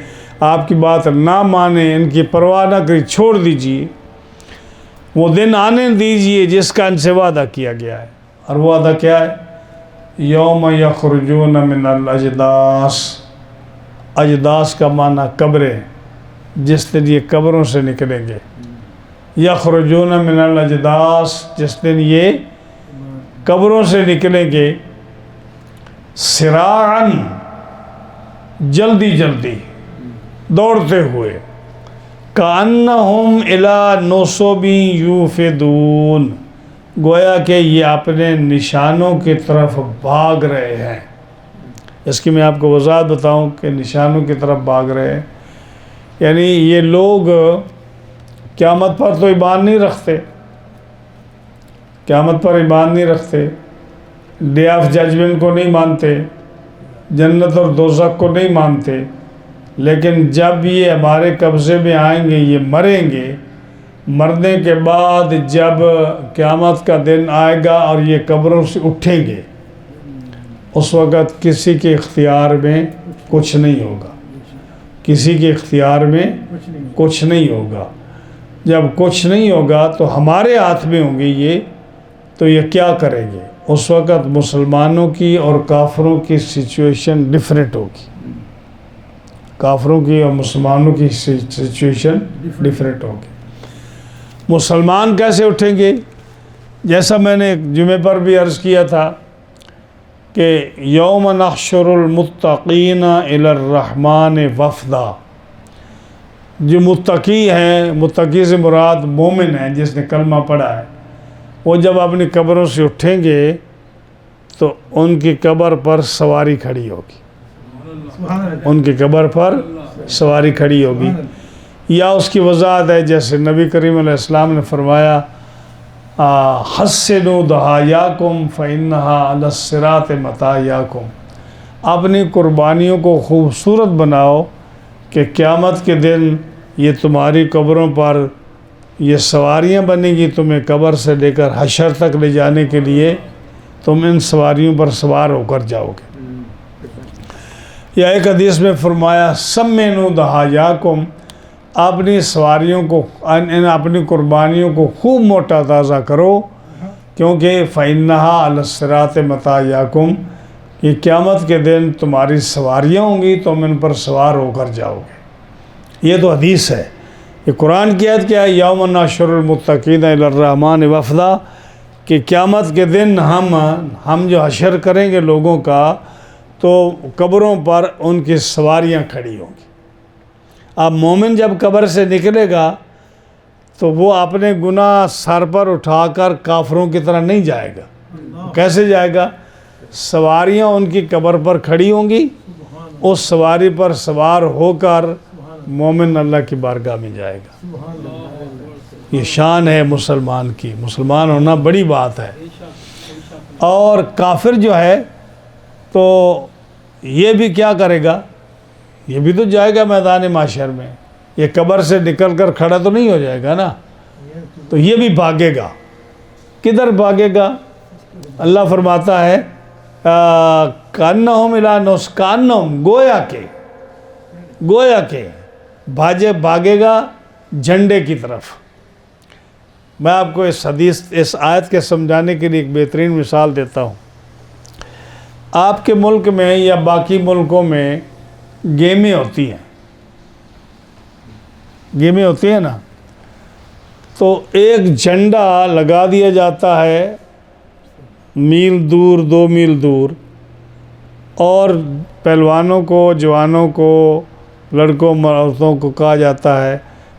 آپ کی بات نہ مانیں، ان کی پرواہ نہ کریں، چھوڑ دیجئے۔ وہ دن آنے دیجئے جس کا ان سے وعدہ کیا گیا ہے، اور وہ وعدہ کیا ہے؟ یوم یخرجون من الاجداث، اجداث کا معنی قبریں، جس دن یہ قبروں سے نکلیں گے۔ یخرجون من الاجداث، جس دن یہ قبروں سے نکلیں گے، سراعاً، جلدی جلدی، دوڑتے ہوئے، کأنہم الی نصب یوفدون، گویا کہ یہ اپنے نشانوں کی طرف بھاگ رہے ہیں۔ اس کی میں آپ کو وضاحت بتاؤں کہ نشانوں کی طرف بھاگ رہے ہیں، یعنی یہ لوگ قیامت پر تو ایمان نہیں رکھتے، قیامت پر ایمان نہیں رکھتے، ڈے آف ججمنٹ کو نہیں مانتے، جنت اور دوزخ کو نہیں مانتے، لیکن جب یہ ہمارے قبضے میں آئیں گے، یہ مریں گے، مرنے کے بعد جب قیامت کا دن آئے گا اور یہ قبروں سے اٹھیں گے، اس وقت کسی کے اختیار میں کچھ نہیں ہوگا، کسی کے اختیار میں کچھ نہیں ہوگا۔ جب کچھ نہیں ہوگا تو ہمارے ہاتھ میں ہوں گے یہ، تو یہ کیا کریں گے؟ اس وقت مسلمانوں کی اور کافروں کی سچویشن ڈیفرنٹ ہوگی، کافروں کی اور مسلمانوں کی سچویشن ڈیفرنٹ ہوگی۔ مسلمان کیسے اٹھیں گے؟ جیسا میں نے جمعے پر بھی عرض کیا تھا کہ یوم نحشر المتقین الی الرحمن وفدا، جو متقی ہیں، متقی سے مراد مومن ہیں جس نے کلمہ پڑھا ہے، وہ جب اپنی قبروں سے اٹھیں گے تو ان کی قبر پر سواری کھڑی ہوگی، ان کی قبر پر سواری کھڑی ہوگی۔ یا اس کی وضاحت ہے جیسے نبی کریم علیہ السلام نے فرمایا حسنوا ضحایاکم فإنہا علی الصراط مطایاکم، اپنی قربانیوں کو خوبصورت بناؤ کہ قیامت کے دن یہ تمہاری قبروں پر یہ سواریاں بنیں گی، تمہیں قبر سے لے کر حشر تک لے جانے کے لیے تم ان سواریوں پر سوار ہو کر جاؤ گے۔ یا ایک حدیث میں فرمایا سمنوا ضحایاکم، اپنی سواریوں کو اپنی قربانیوں کو خوب موٹا تازہ کرو، کیونکہ فإنہا علی الصراط مطایاکم، یہ قیامت کے دن تمہاری سواریاں ہوں گی، تم ان پر سوار ہو کر جاؤ گے۔ یہ تو حدیث ہے۔ یہ قرآن کی آیت کیا ہے؟ یوم نحشر المتقین الی الرحمن وفدا، کہ قیامت کے دن ہم جو حشر کریں گے لوگوں کا، تو قبروں پر ان کی سواریاں کھڑی ہوں گی۔ اب مومن جب قبر سے نکلے گا تو وہ اپنے گناہ سر پر اٹھا کر کافروں کی طرح نہیں جائے گا۔ کیسے جائے گا؟ سواریاں ان کی قبر پر کھڑی ہوں گی، اس سواری پر سوار ہو کر مومن اللہ کی بارگاہ میں جائے گا۔ یہ شان ہے مسلمان کی، مسلمان ہونا بڑی بات ہے۔ اور کافر جو ہے تو یہ بھی کیا کرے گا؟ یہ بھی تو جائے گا میدان محشر میں، یہ قبر سے نکل کر کھڑا تو نہیں ہو جائے گا نا، تو یہ بھی بھاگے گا۔ کدھر بھاگے گا؟ اللہ فرماتا ہے کانہم الی کانہم، گویا کہ بھاگے گا جھنڈے کی طرف۔ میں آپ کو اس آیت کے سمجھانے کے لیے ایک بہترین مثال دیتا ہوں۔ آپ کے ملک میں یا باقی ملکوں میں گیمیں ہوتی ہیں نا، تو ایک جھنڈا لگا دیا جاتا ہے میل دور، 2 میل دور، اور پہلوانوں کو، جوانوں کو، لڑکوں عورتوں کو کہا جاتا ہے،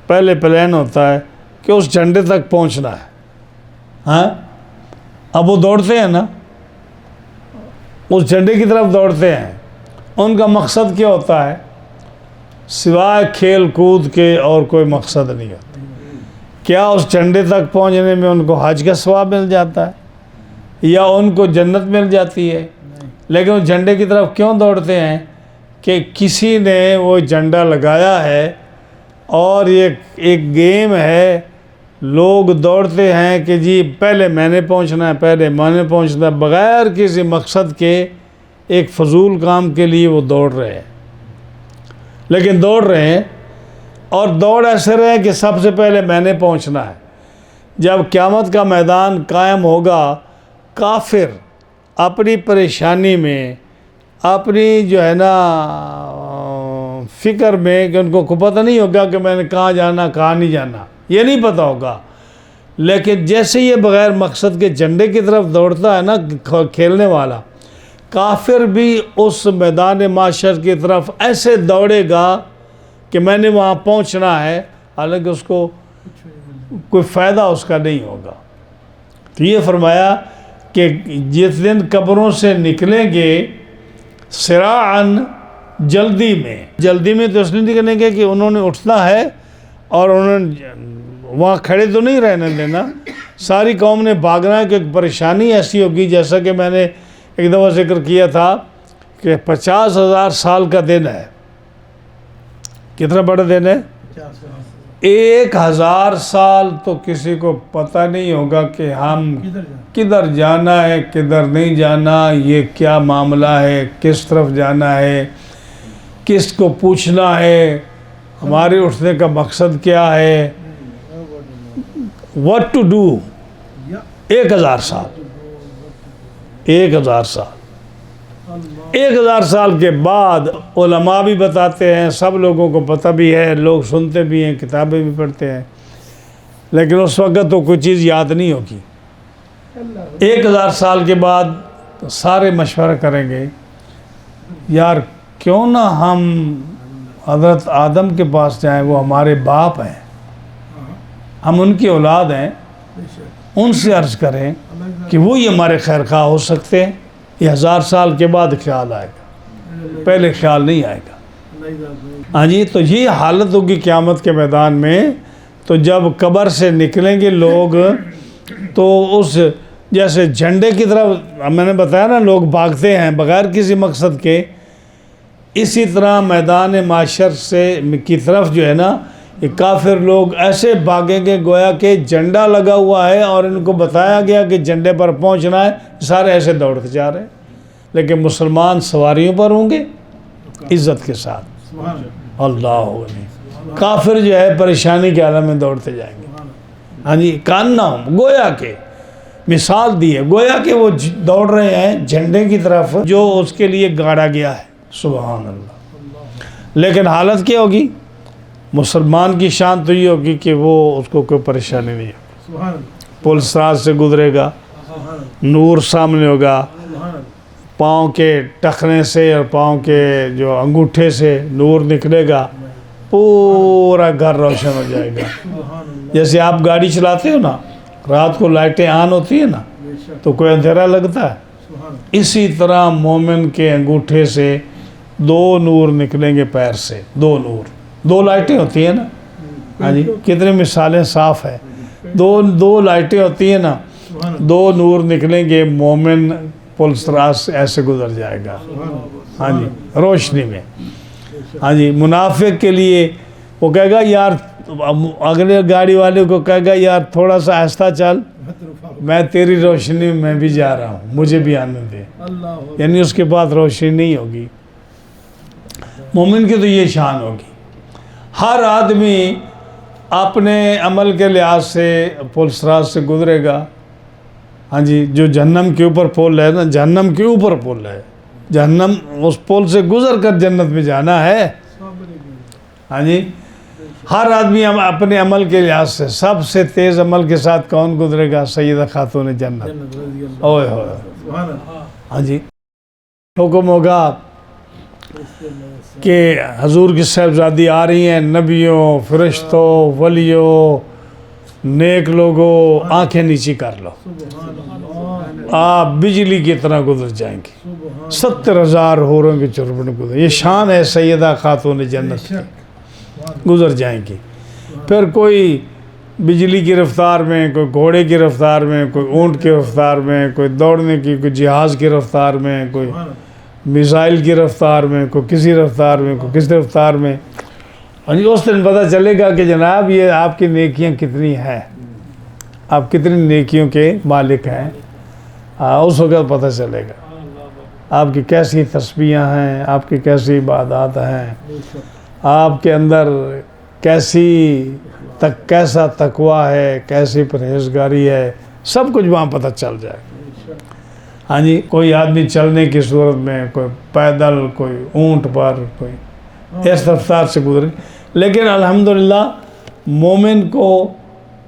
پہلے پلان ہوتا ہے کہ اس جھنڈے تک پہنچنا ہے۔ ہاں، اب وہ دوڑتے ہیں نا، اس جھنڈے کی طرف دوڑتے ہیں۔ ان کا مقصد کیا ہوتا ہے؟ سوائے کھیل کود کے اور کوئی مقصد نہیں ہوتا۔ کیا اس جھنڈے تک پہنچنے میں ان کو حج کا ثواب مل جاتا ہے یا ان کو جنت مل جاتی ہے؟ لیکن اس جھنڈے کی طرف کیوں دوڑتے ہیں؟ کہ کسی نے وہ جھنڈا لگایا ہے اور یہ ایک گیم ہے، لوگ دوڑتے ہیں کہ جی پہلے میں نے پہنچنا ہے، بغیر کسی مقصد کے ایک فضول کام کے لیے وہ دوڑ رہے ہیں، لیکن دوڑ رہے ہیں اور دوڑ ایسے رہے کہ سب سے پہلے میں نے پہنچنا ہے۔ جب قیامت کا میدان قائم ہوگا، کافر اپنی پریشانی میں، اپنی جو ہے نا فکر میں، کہ ان کو پتہ نہیں ہوگا کہ میں نے کہاں جانا کہاں نہیں جانا، یہ نہیں پتہ ہوگا، لیکن جیسے یہ بغیر مقصد کے جھنڈے کی طرف دوڑتا ہے نا کھیلنے والا، کافر بھی اس میدان معاشر کی طرف ایسے دوڑے گا کہ میں نے وہاں پہنچنا ہے، حالانکہ اس کو کوئی فائدہ اس کا نہیں ہوگا۔ تو یہ فرمایا کہ جس دن قبروں سے نکلیں گے سراعاً، جلدی میں تو اس لیے نکلیں گے کہ انہوں نے اٹھنا ہے اور انہوں نے وہاں کھڑے تو نہیں رہنے دینا، ساری قوم نے بھاگنا ہے، کہ ایک پریشانی ایسی ہوگی جیسا کہ میں نے ایک دفعہ ذکر کیا تھا کہ 50,000 سال کا دن ہے۔ کتنا بڑا دن ہے؟ 1,000 سال تو کسی کو پتہ نہیں ہوگا کہ ہم کدھر جانا ہے کدھر نہیں جانا، یہ کیا معاملہ ہے، کس طرف جانا ہے، کس کو پوچھنا ہے، ہمارے اٹھنے کا مقصد کیا ہے، what to do۔ 1,000 سال 1,000 سال کے بعد علماء بھی بتاتے ہیں، سب لوگوں کو پتہ بھی ہے، لوگ سنتے بھی ہیں، کتابیں بھی پڑھتے ہیں، لیکن اس وقت تو کوئی چیز یاد نہیں ہوگی۔ 1,000 سال کے بعد سارے مشورہ کریں گے، یار کیوں نہ ہم حضرت آدم کے پاس جائیں، وہ ہمارے باپ ہیں، ہم ان کی اولاد ہیں، ان سے عرض کریں کہ وہی ہمارے خیر خواہ ہو سکتے ہیں۔ یہ 1,000 سال کے بعد خیال آئے گا، پہلے خیال نہیں آئے گا۔ ہاں جی، تو یہ حالت ہوگی قیامت کے میدان میں۔ تو جب قبر سے نکلیں گے لوگ تو اس جیسے جھنڈے کی طرف میں نے بتایا نا لوگ بھاگتے ہیں بغیر کسی مقصد کے، اسی طرح میدان معاشر سے کی طرف جو ہے نا یہ کافر لوگ ایسے بھاگیں گے گویا کہ جھنڈا لگا ہوا ہے اور ان کو بتایا گیا کہ جھنڈے پر پہنچنا ہے، سارے ایسے دوڑتے جا رہے ہیں، لیکن مسلمان سواریوں پر ہوں گے عزت کے ساتھ، اللہ علیہ، کافر جو ہے پریشانی کے عالم میں دوڑتے جائیں گے۔ ہاں جی، کاننا گویا کہ مثال دی ہے، گویا کہ وہ دوڑ رہے ہیں جھنڈے کی طرف جو اس کے لیے گاڑا گیا ہے، سبحان اللہ۔ لیکن حالت کیا ہوگی؟ مسلمان کی شان تو یہ ہوگی کہ وہ اس کو کوئی پریشانی نہیں ہوگی، پولیس راز سے گزرے گا، نور سامنے ہوگا، پاؤں کے ٹخنے سے اور پاؤں کے جو انگوٹھے سے نور نکلے گا، پورا گھر روشن ہو جائے گا۔ جیسے آپ گاڑی چلاتے ہو نا، رات کو لائٹیں آن ہوتی ہیں نا تو کوئی اندھیرا لگتا ہے، اسی طرح مومن کے انگوٹھے سے دو نور نکلیں گے، پیر سے دو نور، دو لائٹیں ہوتی ہیں نا، ہاں جی کتنے مثالیں صاف ہے، دو لائٹیں ہوتی ہیں نا، دو نور نکلیں گے، مومن پلس راز سے ایسے گزر جائے گا، ہاں جی روشنی میں۔ ہاں جی منافق کے لیے وہ کہے گا یار، اگلے گاڑی والے کو کہے گا یار تھوڑا سا آہستہ چل، میں تیری روشنی میں بھی جا رہا ہوں، مجھے بھی آنے دے، یعنی اس کے بعد روشنی نہیں ہوگی۔ مومن کی تو یہ شان ہوگی، ہر آدمی اپنے عمل کے لحاظ سے پلس راز سے گزرے گا۔ ہاں جی، جو جہنم کے اوپر پول ہے نا، جہنم کے اوپر پول ہے، جہنم اس پول سے گزر کر جنت میں جانا ہے۔ ہاں جی، ہر آدمی اپنے عمل کے لحاظ سے سب سے تیز عمل کے ساتھ کون گزرے گا؟ سیدہ خاتون جنت، اوئے ہوئے، ہاں جی حکم ہوگا کہ حضور کی صاحبزادی آ رہی ہیں، نبیوں، فرشتوں، ولیوں، نیک لوگوں، آنکھیں نیچی کر لو، آپ بجلی کی طرح گزر جائیں گے، 70,000 حوروں کے چربن گزر، یہ شان ہے سیدہ خاتون جنت کی، گزر جائیں گی۔ پھر کوئی بجلی کی رفتار میں، کوئی گھوڑے کی رفتار میں، کوئی اونٹ کی رفتار میں، کوئی دوڑنے کی، کوئی جہاز کی رفتار میں، کوئی میزائل کی رفتار میں، کوئی کسی رفتار میں، کوئی کسی رفتار میں۔ اس دن پتہ چلے گا کہ جناب یہ آپ کی نیکیاں کتنی ہیں، آپ کتنی نیکیوں کے مالک ہیں، اس وقت پتہ چلے گا آپ کی کیسی تسبیحاں ہیں، آپ کی کیسی عبادات ہیں، آپ کے اندر کیسا تقوی ہے، کیسی پرہیزگاری ہے، سب کچھ وہاں پتہ چل جائے گا۔ ہاں جی، کوئی آدمی چلنے کی صورت میں، کوئی پیدل، کوئی اونٹ پر، کوئی اس رفتار سے گزرے، لیکن الحمدللہ مومن کو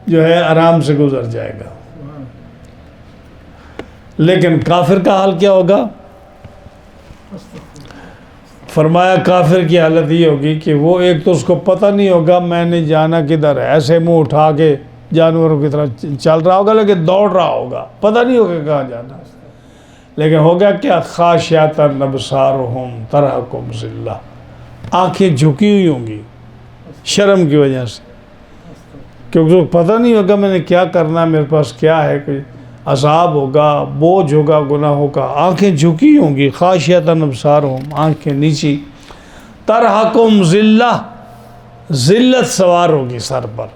جو ہے آرام سے گزر جائے گا۔ لیکن کافر کا حال کیا ہوگا؟ فرمایا کافر کی حالت یہ ہوگی کہ وہ ایک تو اس کو پتہ نہیں ہوگا میں نے جانا کدھر ہے، ایسے منہ اٹھا کے جانوروں کی طرح چل رہا ہوگا، لیکن دوڑ رہا ہوگا، پتہ نہیں ہوگا کہاں جانا ہے۔ لیکن ہوگا کیا؟ خاشعۃ ابصارہم ترہقہم ذلہ، آنکھیں جھکی ہوئی ہوں گی شرم کی وجہ سے، کیونکہ پتہ نہیں ہوگا میں نے کیا کرنا ہے، میرے پاس کیا ہے، کوئی عذاب ہوگا، بوجھ ہوگا، گناہوں کا، آنکھیں جھکی ہوں گی، خاشعۃ ابصارہم، آنکھیں نیچی، ترہقہم ذلہ، ذلت سوار ہوگی سر پر،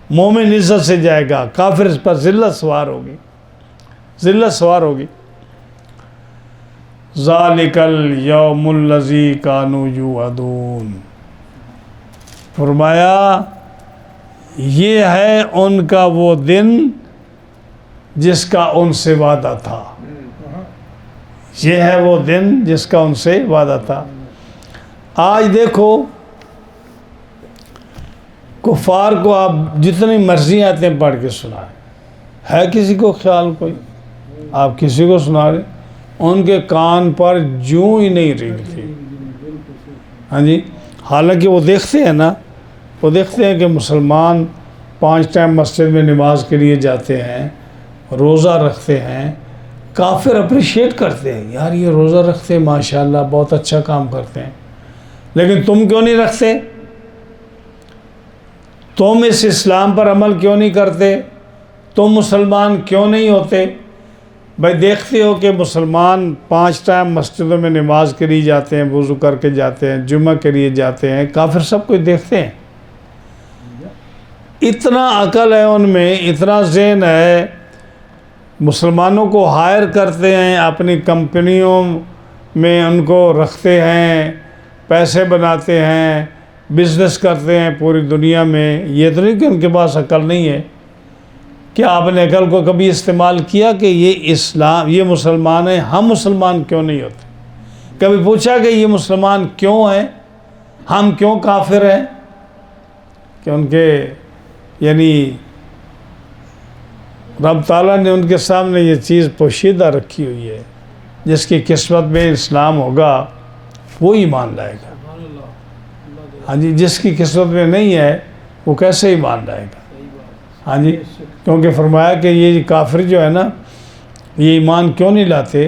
مومن عزت سے جائے گا، کافر اس پر ذلت سوار ہوگی، ذلت سوار ہوگی۔ ذالک الیوم الذی کانوا یوعدون، فرمایا یہ ہے ان کا وہ دن جس کا ان سے وعدہ تھا، یہ ہے وہ دن جس کا ان سے وعدہ تھا۔ آج دیکھو کفار کو آپ جتنی مرضی آیتیں پڑھ کے سنائیں، ہے کسی کو خیال کوئی؟ آپ کسی کو سنا رہے، ان کے کان پر جوں ہی نہیں رینگتی۔ ہاں جی، حالانکہ وہ دیکھتے ہیں نا، وہ دیکھتے ہیں کہ مسلمان 5 ٹائم مسجد میں نماز کے لیے جاتے ہیں، روزہ رکھتے ہیں، کافر اپریشیٹ کرتے ہیں، یار یہ روزہ رکھتے ہیں ماشاءاللہ بہت اچھا کام کرتے ہیں، لیکن تم کیوں نہیں رکھتے؟ تم اس اسلام پر عمل کیوں نہیں کرتے؟ تم مسلمان کیوں نہیں ہوتے؟ بھائی دیکھتے ہو کہ مسلمان 5 ٹائم مسجدوں میں نماز کے لیے جاتے ہیں، وضو کر کے جاتے ہیں، جمعہ کے لیے جاتے ہیں، کافر سب کچھ دیکھتے ہیں۔ اتنا عقل ہے ان میں، اتنا ذہن ہے، مسلمانوں کو ہائر کرتے ہیں، اپنی کمپنیوں میں ان کو رکھتے ہیں، پیسے بناتے ہیں، بزنس کرتے ہیں پوری دنیا میں۔ یہ تو نہیں کہ ان کے پاس عقل نہیں ہے۔ کیا آپ نے عقل کو کبھی استعمال کیا کہ یہ مسلمان ہیں، ہم مسلمان کیوں نہیں ہوتے؟ کبھی پوچھا کہ یہ مسلمان کیوں ہیں، ہم کیوں کافر ہیں؟ کہ ان کے یعنی رب تعالیٰ نے ان کے سامنے یہ چیز پوشیدہ رکھی ہوئی ہے، جس کی قسمت میں اسلام ہوگا وہ ایمان لائے گا۔ ہاں جی، جس کی قسمت میں نہیں ہے وہ کیسے ایمان لائے گا؟ ہاں جی، کیونکہ فرمایا کہ یہ کافر جو ہے نا، یہ ایمان کیوں نہیں لاتے؟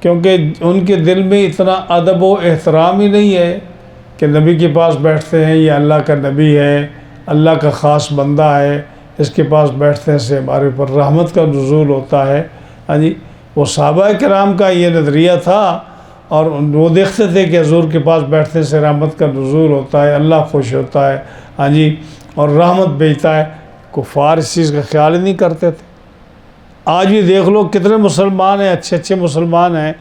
کیونکہ ان کے دل میں اتنا ادب و احترام ہی نہیں ہے کہ نبی کے پاس بیٹھتے ہیں، یہ اللہ کا نبی ہے، اللہ کا خاص بندہ ہے، اس کے پاس بیٹھنے سے ہمارے اوپر رحمت کا نزول ہوتا ہے۔ ہاں جی، وہ صحابہ کرام کا یہ نظریہ تھا، اور وہ دیکھتے تھے کہ حضور کے پاس بیٹھنے سے رحمت کا نزول ہوتا ہے، اللہ خوش ہوتا ہے، ہاں جی، اور رحمت بھیجتا ہے۔ کفار اس چیز کا خیال ہی نہیں کرتے تھے۔ آج بھی دیکھ لو کتنے مسلمان ہیں، اچھے اچھے مسلمان ہیں،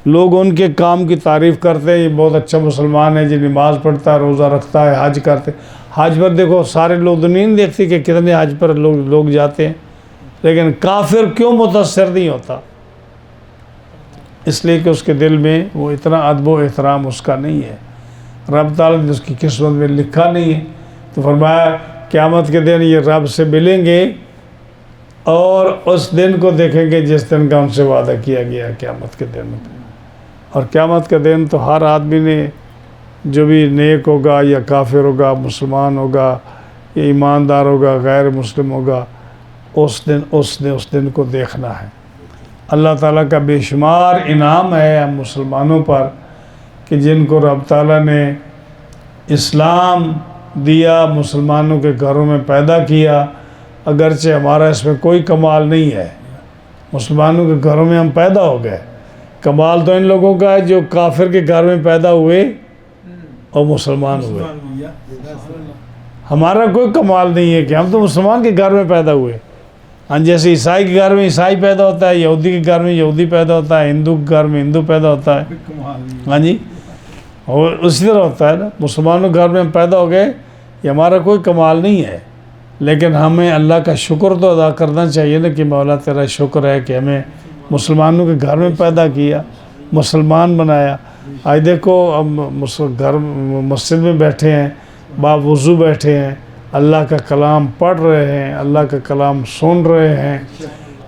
لوگ ان کے کام کی تعریف کرتے ہیں، یہ بہت اچھا مسلمان ہے جی، نماز پڑھتا ہے، روزہ رکھتا ہے، حج کرتے۔ حج پر دیکھو سارے لوگ دنیا نہیں دیکھتی کہ کتنے حج پر لوگ جاتے ہیں، لیکن کافر کیوں متاثر نہیں ہوتا؟ اس لیے کہ اس کے دل میں وہ اتنا ادب و احترام اس کا نہیں ہے، رب تعالیٰ نے اس کی قسمت میں لکھا نہیں ہے۔ تو فرمایا قیامت کے دن یہ رب سے ملیں گے اور اس دن کو دیکھیں گے جس دن کا ان سے وعدہ کیا گیا قیامت کے دن پہ۔ اور قیامت کا دن تو ہر آدمی نے، جو بھی نیک ہوگا یا کافر ہوگا، مسلمان ہوگا یا ایماندار ہوگا، غیر مسلم ہوگا، اس دن کو دیکھنا ہے۔ اللہ تعالیٰ کا بے شمار انعام ہے ہم مسلمانوں پر کہ جن کو رب تعالیٰ نے اسلام دیا، مسلمانوں کے گھروں میں پیدا کیا، اگرچہ ہمارا اس میں کوئی کمال نہیں ہے، مسلمانوں کے گھروں میں ہم پیدا ہو گئے۔ کمال تو ان لوگوں کا ہے جو کافر کے گھر میں پیدا ہوئے اور مسلمان ہوئے۔ ہمارا کوئی کمال نہیں ہے کہ ہم تو مسلمان کے گھر میں پیدا ہوئے۔ ہاں، جیسے عیسائی کے گھر میں عیسائی پیدا ہوتا ہے، یہودی کے گھر میں یہودی پیدا ہوتا ہے، ہندو کے گھر میں ہندو پیدا ہوتا ہے۔ ہاں جی، اور اسی طرح ہوتا ہے نا، مسلمانوں کے گھر میں ہم پیدا ہو گئے، یہ ہمارا کوئی کمال نہیں ہے، لیکن ہمیں اللہ کا شکر تو ادا کرنا چاہیے نا کہ مولا تیرا شکر ہے کہ ہمیں مسلمانوں کے گھر میں پیدا کیا، مسلمان بنایا۔ آج دیکھو مسجد میں بیٹھے ہیں، باوضو بیٹھے ہیں، اللہ کا کلام پڑھ رہے ہیں، اللہ کا کلام سن رہے ہیں۔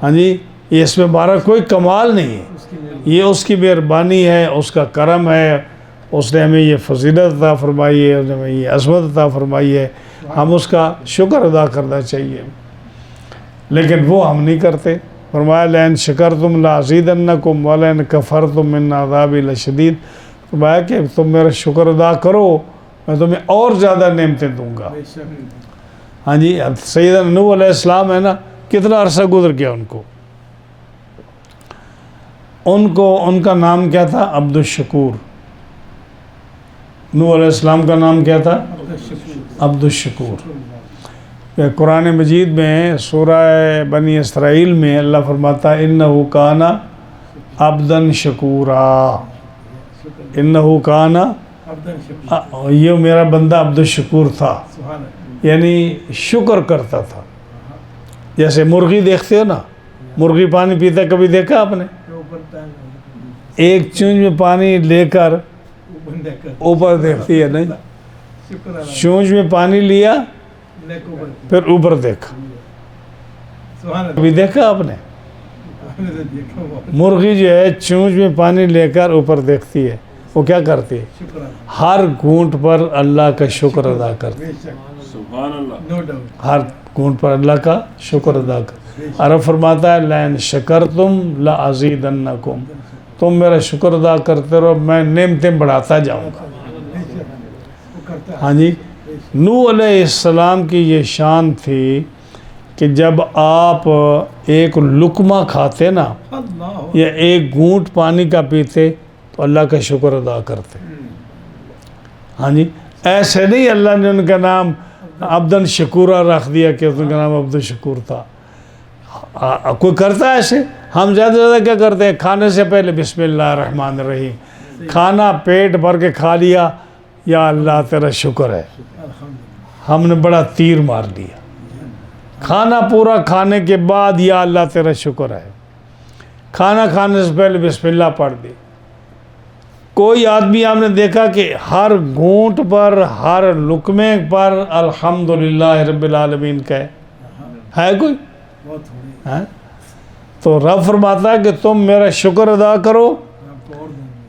ہاں جی، یہ اس میں ہمارا کوئی کمال نہیں ہے، یہ اس کی مہربانی ہے، اس کا کرم ہے، اس نے ہمیں یہ فضیلت عطا فرمائی ہے، اس نے ہمیں یہ عظمت عطا فرمائی ہے، ہم اس کا شکر ادا کرنا چاہیے، لیکن وہ ہم نہیں کرتے۔ فرمایا لئن شکرتم لازیدنکم ولئن کفرتم ان عذابی لشدید۔ فرمایا کہ تم میرا شکر ادا کرو، میں تمہیں اور زیادہ نعمتیں دوں گا۔ ہاں جی، سیدنا نوح علیہ السلام ہے نا، کتنا عرصہ گزر گیا ان کا نام کیا تھا؟ عبد الشکور۔ نوح علیہ السلام کا نام کیا تھا؟ عبد الشکور۔ قرآن مجید میں سورہ بنی اسرائیل میں اللہ فرماتا ہے انہو کانا عبدا شکورا، انہو کانا، یہ میرا بندہ عبد الشکور تھا، یعنی شکر کرتا تھا۔ جیسے مرغی دیکھتے ہو نا، مرغی پانی پیتا، کبھی دیکھا آپ نے؟ ایک چونچ میں پانی لے کر اوپر دیکھتی ہے، نہیں، چونچ میں پانی لیا پھر اوپر دیکھا، کبھی دیکھا آپ نے؟ مرغی جو ہے چونچ میں پانی لے کر اوپر دیکھتی ہے، وہ کیا کرتی ہے؟ ہر گھونٹ پر اللہ کا شکر ادا کرتی ہے، ہر گھونٹ پر اللہ کا شکر ادا کرتی ہے۔ عرب فرماتا ہے لئن شکرتم لازیدنکم، تم میرا شکر ادا کرتے رہو، میں نعمتیں بڑھاتا جاؤں گا۔ ہاں جی، نوح علیہ السلام کی یہ شان تھی کہ جب آپ ایک لقمہ کھاتے نا یا ایک گھونٹ پانی کا پیتے تو اللہ کا شکر ادا کرتے. ہاں جی، ایسے نہیں اللہ نے ان کا نام عبدن شکورہ رکھ دیا کہ ان کا نام عبد الشکور تھا. کوئی کرتا ہے ایسے؟ ہم زیادہ زیادہ کیا کرتے ہیں؟ کھانے سے پہلے بسم اللہ الرحمن الرحیم، کھانا پیٹ بھر کے کھا لیا، یا اللہ تیرا شکر ہے. ہم نے بڑا تیر مار لیا. کھانا پورا کھانے کے بعد یا اللہ تیرا شکر ہے. کھانا کھانے سے پہلے بسم اللہ پڑھ دی. کوئی آدمی آپ نے دیکھا کہ ہر گھونٹ پر، ہر لقمے پر الحمدللہ رب العالمین کہے؟ ہے کوئی؟ تو رب فرماتا ہے کہ تم میرا شکر ادا کرو،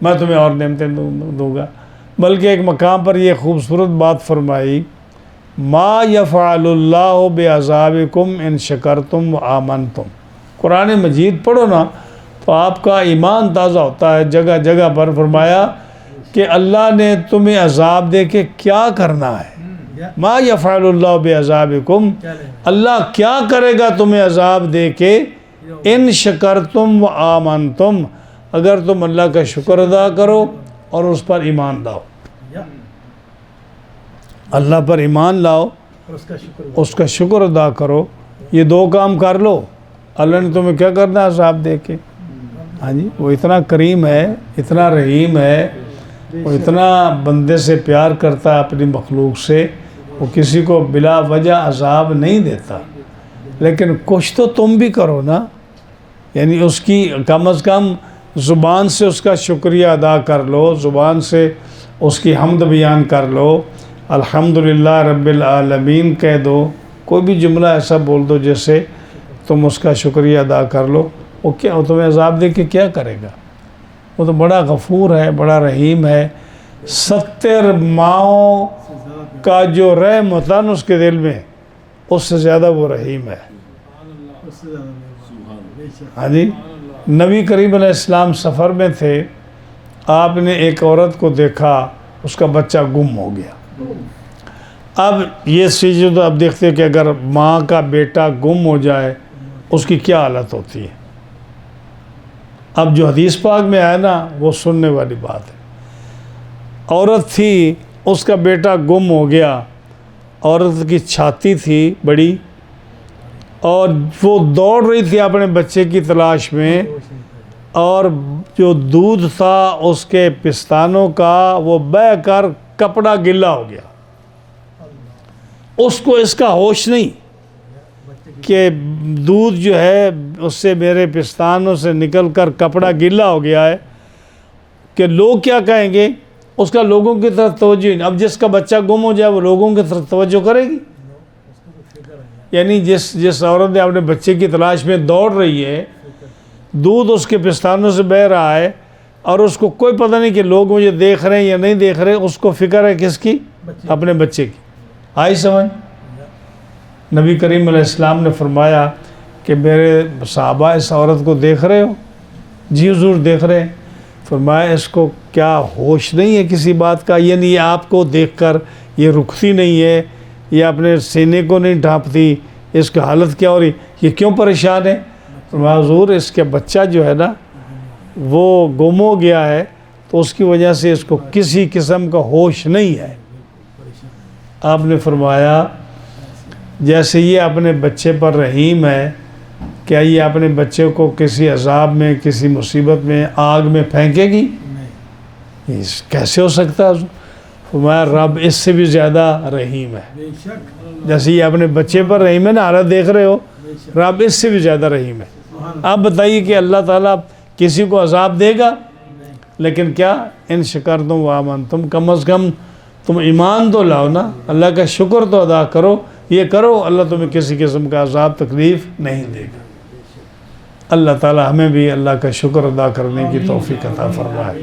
میں تمہیں اور نعمتیں دوں گا. بلکہ ایک مقام پر یہ خوبصورت بات فرمائی، ما یفعل اللہ بعذابکم ان شکرتم وآمنتم. قرآن مجید پڑھو نا تو آپ کا ایمان تازہ ہوتا ہے. جگہ جگہ پر فرمایا کہ اللہ نے تمہیں عذاب دے کے کیا کرنا ہے. ما یفعل اللہ بعذابکم، اللہ کیا کرے گا تمہیں عذاب دے کے، ان شکرتم وآمنتم، اگر تم اللہ کا شکر ادا کرو اور اس پر ایمان لاؤ. اللہ پر ایمان لاؤ، اس کا شکر ادا کرو. یہ دو کام کر لو، اللہ نے تمہیں کیا کرنا ہے؟ عذاب دے کے. ہاں جی، وہ اتنا کریم ہے، اتنا رحیم ہے، وہ اتنا بندے سے پیار کرتا ہے اپنی مخلوق سے، وہ کسی کو بلا وجہ عذاب نہیں دیتا. لیکن کچھ تو تم بھی کرو نا، یعنی اس کی کم از کم زبان سے اس کا شکریہ ادا کر لو، زبان سے اس کی حمد بیان کر لو، الحمدللہ رب العالمین کہہ دو. کوئی بھی جملہ ایسا بول دو جس سے تم اس کا شکریہ ادا کر لو. وہ کیا، وہ تمہیں عذاب دے کے کیا کرے گا؟ وہ تو بڑا غفور ہے، بڑا رحیم ہے. 70 ماؤں کا جو رحم ہوتا نا اس کے دل میں، اس سے زیادہ وہ رحیم ہے. ہاں جی، نبی کریم علیہ السلام سفر میں تھے، آپ نے ایک عورت کو دیکھا، اس کا بچہ گم ہو گیا. اب یہ چیزیں تو اب دیکھتے کہ اگر ماں کا بیٹا گم ہو جائے اس کی کیا حالت ہوتی ہے. اب جو حدیث پاک میں آیا نا وہ سننے والی بات ہے. عورت تھی، اس کا بیٹا گم ہو گیا. عورت کی چھاتی تھی بڑی، اور وہ دوڑ رہی تھی اپنے بچے کی تلاش میں، اور جو دودھ تھا اس کے پستانوں کا وہ بہہ کر کپڑا گلا ہو گیا. اس کو اس کا ہوش نہیں کہ دودھ جو ہے اس سے میرے پستانوں سے نکل کر کپڑا گلا ہو گیا ہے، کہ لوگ کیا کہیں گے. اس کا لوگوں کی طرف توجہ نہیں. اب جس کا بچہ گم ہو جائے وہ لوگوں کی طرف توجہ کرے گی؟ یعنی جس عورت نے اپنے بچے کی تلاش میں دوڑ رہی ہے، دودھ اس کے پستانوں سے بہہ رہا ہے، اور اس کو کوئی پتہ نہیں کہ لوگ مجھے دیکھ رہے ہیں یا نہیں دیکھ رہے. اس کو فکر ہے کس کی؟ اپنے بچے کی. آئی سمجھ؟ نبی کریم علیہ السلام نے فرمایا کہ میرے صحابہ اس عورت کو دیکھ رہے ہو؟ جی حضور دیکھ رہے ہیں. فرمایا اس کو کیا ہوش نہیں ہے کسی بات کا؟ یعنی یہ آپ کو دیکھ کر یہ رکتی نہیں ہے، یہ اپنے سینے کو نہیں ڈھانپتی، اس کی حالت کیا ہو رہی، یہ کیوں پریشان ہے؟ فرمایا حضور اس کے بچہ جو ہے نا وہ گم ہو گیا ہے، تو اس کی وجہ سے اس کو کسی قسم کا ہوش نہیں ہے. آپ نے فرمایا جیسے یہ اپنے بچے پر رحیم ہے، کیا یہ اپنے بچے کو کسی عذاب میں، کسی مصیبت میں، آگ میں پھینکے گی؟ کیسے ہو سکتا ہے؟ فرمایا رب اس سے بھی زیادہ رحیم ہے. جیسے یہ اپنے بچے پر رحیم ہے نا، حالت دیکھ رہے ہو، رب اس سے بھی زیادہ رحیم ہے. آپ بتائیے کہ اللہ تعالیٰ کسی کو عذاب دے گا؟ لیکن کیا ان شکرتم وآمنتم، کم از کم تم ایمان تو لاؤ نا، اللہ کا شکر تو ادا کرو. یہ کرو، اللہ تمہیں کسی قسم کا عذاب تکلیف نہیں دے گا. اللہ تعالیٰ ہمیں بھی اللہ کا شکر ادا کرنے کی توفیق عطا فرمائے.